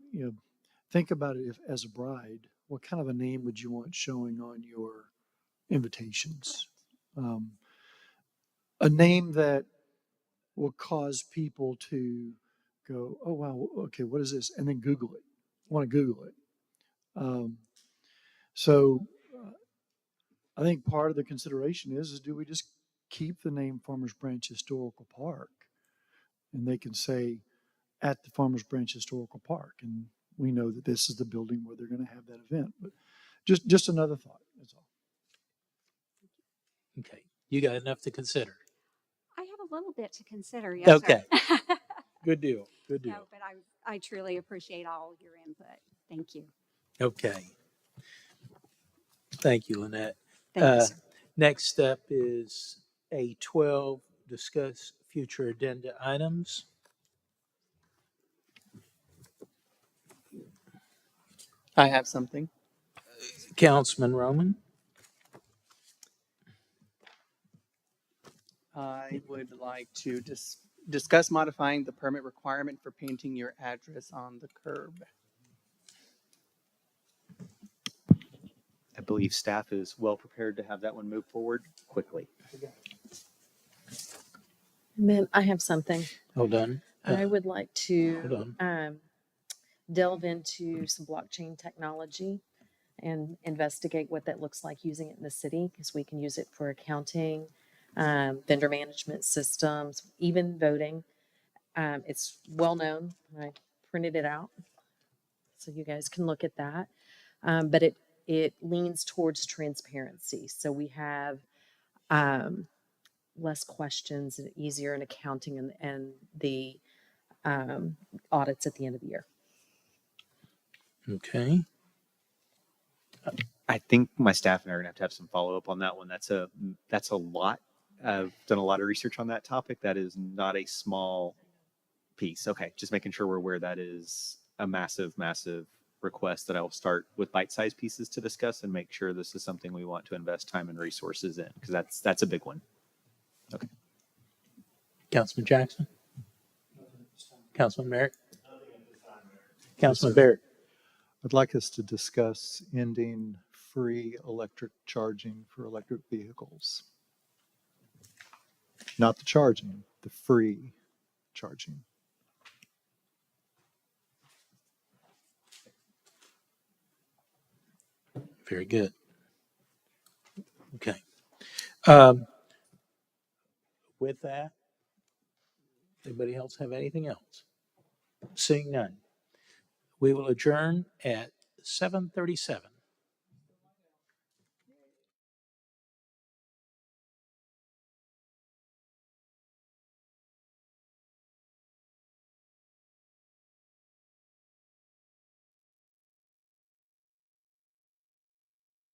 think about it as a bride, what kind of a name would you want showing on your invitations? A name that will cause people to go, oh, wow, okay, what is this? And then Google it. I want to Google it. So I think part of the consideration is do we just keep the name Farmers Branch Historical Park? And they can say at the Farmers Branch Historical Park. And we know that this is the building where they're going to have that event. But just another thought, that's all. Okay. You got enough to consider. I have a little bit to consider. Yes, Okay. sir. Good deal. Good deal. No, but I truly appreciate all your input. Thank you. Okay. Thank you, Lynette. Thank you, sir. Next step is A12, discuss future agenda items. I have something. Councilman Roman? I would like to discuss modifying the permit requirement for painting your address on the curb. I believe staff is well prepared to have that one move forward quickly. And then I have something. Hold on. I would like hold to delve into some blockchain technology and investigate what that looks like using it in the city, because we can use it for accounting, vendor management systems, even voting. It's well known. I printed it out so you guys can look at that. But it leans towards transparency. So we have less questions and easier in accounting and the audits at the end of the year. Okay. I think my staff and I are gonna have some follow up on that one. That's a lot. I've done a lot of research on that topic. That is not a small piece. Okay, just making sure we're aware that is a massive, massive request that I will start with bite-sized pieces to discuss and make sure this is something we want to invest time and resources in, because that's a big one. Okay. Councilman Jackson? Councilman Merritt? Councilman Barrett? I'd like us to discuss ending free electric charging for electric vehicles. Not the charging, the free charging. Very good. Okay. With that, anybody else have anything else? Seeing none, we will adjourn at 7:37.